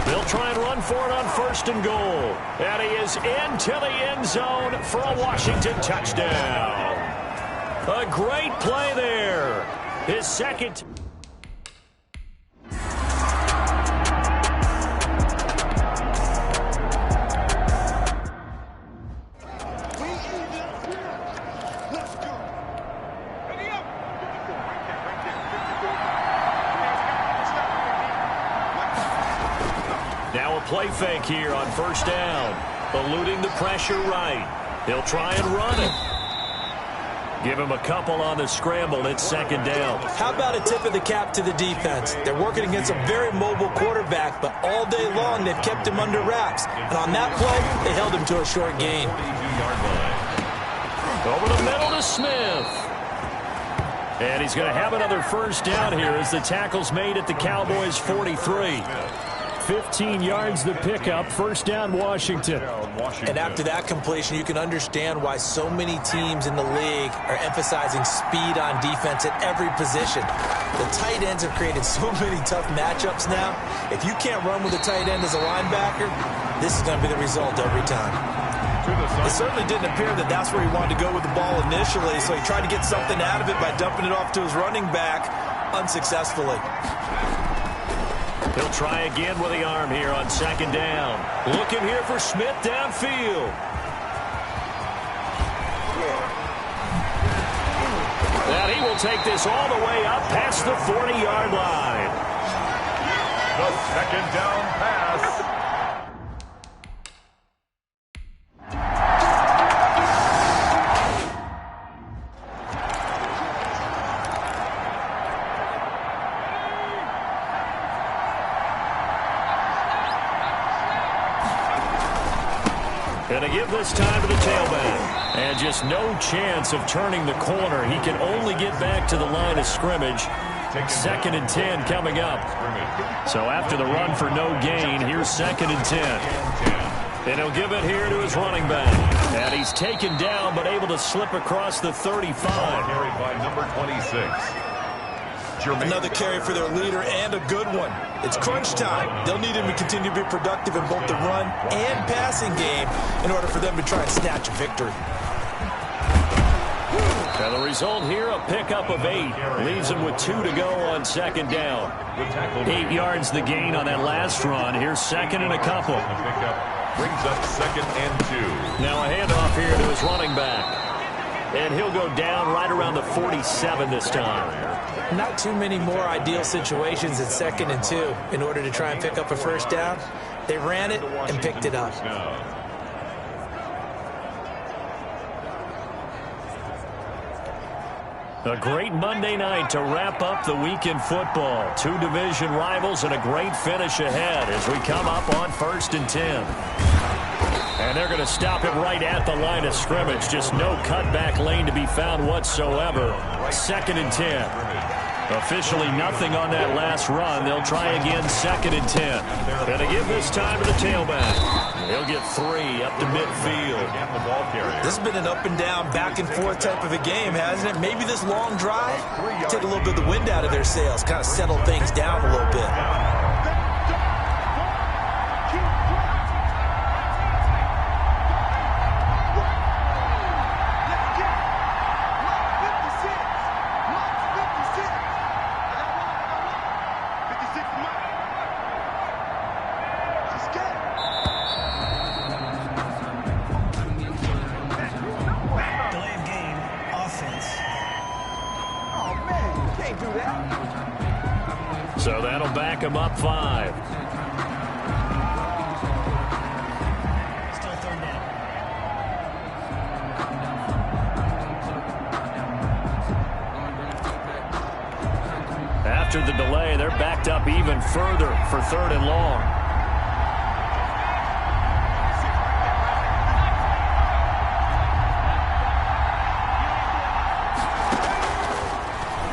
They'll try and run for it on 1st and goal. And he is into the end zone for a Washington touchdown. A great play there. His second. Now a play fake here on 1st down. Eluding the pressure right. He'll try and run it. Give him a couple on the scramble. It's 2nd down. How about a tip of the cap to the defense? They're working against a very mobile quarterback, but all day long they've kept him under wraps. And on that play, they held him to a short gain. Over the middle to Smith. And he's going to have another 1st down here as the tackle's made at the Cowboys' 43. 15 yards the pickup. 1st down, Washington. And after that completion, you can understand why so many teams in the league are emphasizing speed on defense at every position. The tight ends have created so many tough matchups now. If you can't run with a tight end as a linebacker, this is going to be the result every time. It certainly didn't appear that that's where he wanted to go with the ball initially, so he tried to get something out of it by dumping it off to his running back unsuccessfully. He'll try again with the arm here on 2nd down. Looking here for Smith downfield. And he will take this all the way up past the 40-yard line. The 2nd down pass. Going to give this time to the tailback. And just no chance of turning the corner. He can only get back to the line of scrimmage. 2nd and 10 coming up. So after the run for no gain, here's 2nd and 10. And he'll give it here to his running back. And he's taken down but able to slip across the 35. Carried by number 26. Another carry for their leader and a good one. It's crunch time. They'll need him to continue to be productive in both the run and passing game in order for them to try and snatch a victory. And the result here, a pickup of 8. Leaves him with 2 to go on 2nd down. 8 yards the gain on that last run. Here's 2nd and a couple. Brings up 2nd and 2. Now a handoff here to his running back. And he'll go down right around the 47 this time. Not too many more ideal situations at 2nd and 2 in order to try and pick up a 1st down. They ran it and picked it up. A great Monday night to wrap up the week in football. 2 division rivals and a great finish ahead as we come up on 1st and 10. And they're going to stop him right at the line of scrimmage. Just no cutback lane to be found whatsoever. 2nd and 10. Officially nothing on that last run. They'll try again, 2nd and 10. And to give this time to the tailback. He'll get 3 up to midfield. This has been an up and down, back and forth type of a game, hasn't it? Maybe this long drive, take a little bit of the wind out of their sails, kind of settle things down a little bit. So that'll back him up 5. Still 3rd down. After the delay, they're backed up even further for 3rd and long.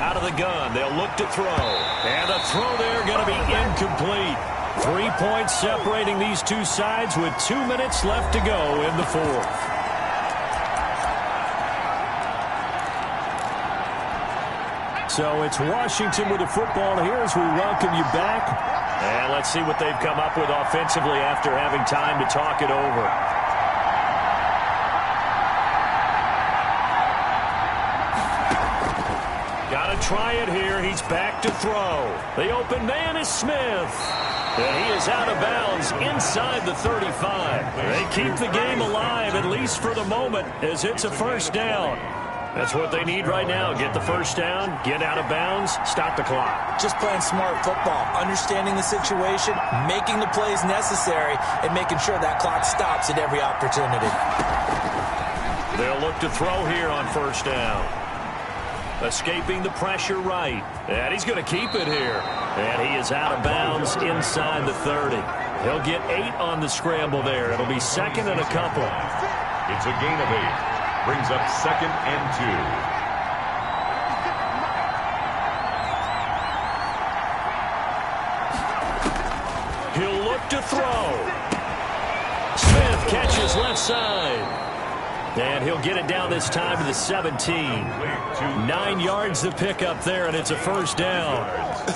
Out of the gun, they'll look to throw. And the throw there going to be incomplete. 3 points separating these two sides with 2 minutes left to go in the 4th. So it's Washington with the football here as we welcome you back. And let's see what they've come up with offensively after having time to talk it over. Got to try it here. He's back to throw. The open man is Smith. And he is out of bounds inside the 35. They keep the game alive, at least for the moment, as it's a 1st down. That's what they need right now. Get the 1st down, get out of bounds, stop the clock. Just playing smart football, understanding the situation, making the plays necessary, and making sure that clock stops at every opportunity. They'll look to throw here on 1st down. Escaping the pressure right. And he's going to keep it here. And he is out of bounds inside the 30. He'll get 8 on the scramble there. It'll be 2nd and a couple. It's a gain of 8. Brings up 2nd and 2. He'll look to throw. Smith catches left side. And he'll get it down this time to the 17. 9 yards to pick up there, and it's a 1st down.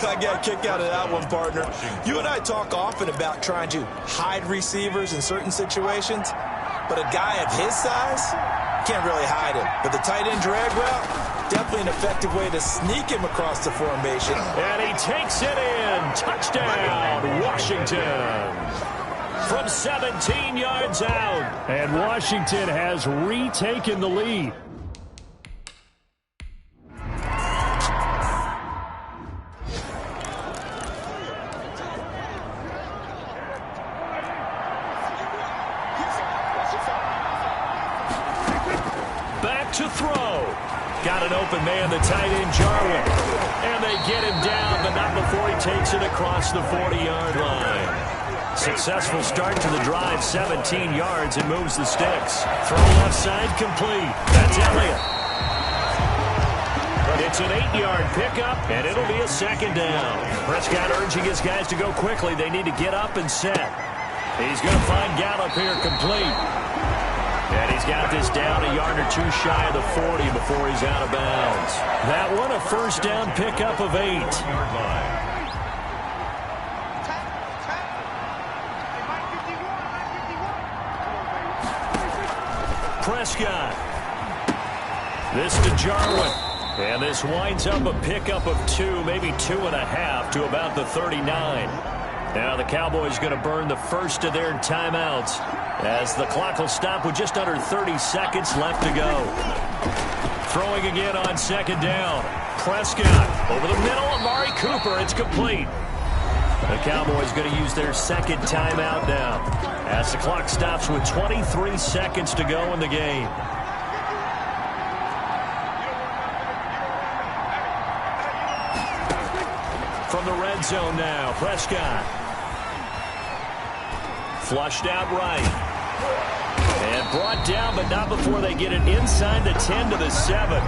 I got a kick out of that one, partner. You and I talk often about trying to hide receivers in certain situations, but a guy of his size can't really hide him. But the tight end drag route, definitely an effective way to sneak him across the formation. And he takes it in. Touchdown, Washington. From 17 yards out. And Washington has retaken the lead. Back to throw. Got an open man, the tight end, Jarwin. And they get him down, but not before he takes it across the 40-yard line. Successful start to the drive, 17 yards, and moves the sticks. Throw left side complete. That's Elliott. It's an 8-yard pickup, and it'll be a 2nd down. Prescott urging his guys to go quickly. They need to get up and set. He's going to find Gallup here complete. And he's got this down a yard or 2 shy of the 40 before he's out of bounds. That one a 1st down pickup of 8. Prescott. This to Jarwin. And this winds up a pickup of 2, maybe 2.5 to about the 39. Now the Cowboys going to burn the first of their timeouts as the clock will stop with just under 30 seconds left to go. Throwing again on 2nd down. Prescott over the middle. Amari Cooper. It's complete. The Cowboys going to use their 2nd timeout now as the clock stops with 23 seconds to go in the game. From the red zone now, Prescott. Flushed out right. And brought down, but not before they get it inside the 10 to the 7.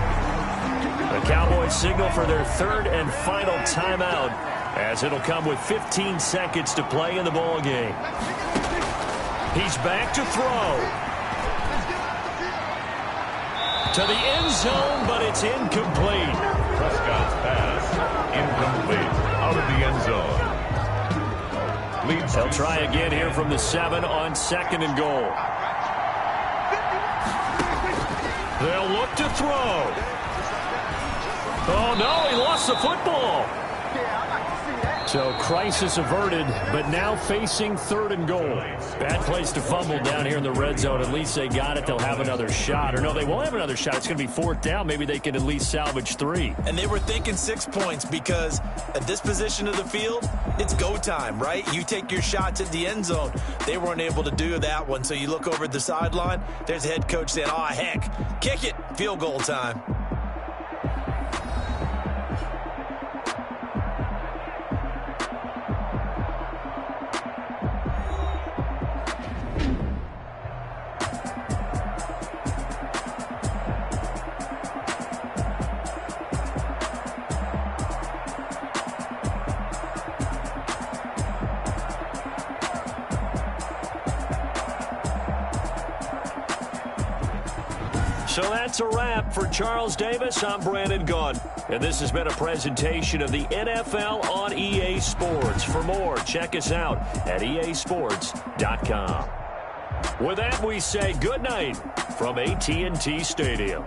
The Cowboys signal for their third and final timeout, as it'll come with 15 seconds to play in the ball game. He's back to throw. To the end zone, but it's incomplete. Prescott's pass, incomplete, out of the end zone. They'll try again here from the 7 on 2nd and goal. They'll look to throw. Oh, no, he lost the football. So crisis averted, but now facing 3rd and goal. Bad place to fumble down here in the red zone. At least they got it. They'll have another shot. Or no, they won't have another shot. It's going to be 4th down. Maybe they can at least salvage 3. And they were thinking 6 points because at this position of the field, it's go time, right? You take your shots at the end zone. They weren't able to do that one. So you look over at the sideline. There's the head coach saying, oh, heck, kick it. Field goal time. So that's a wrap for Charles Davis. I'm Brandon Gunn. And this has been a presentation of the NFL on EA Sports. For more, check us out at easports.com. With that, we say good night from AT&T Stadium.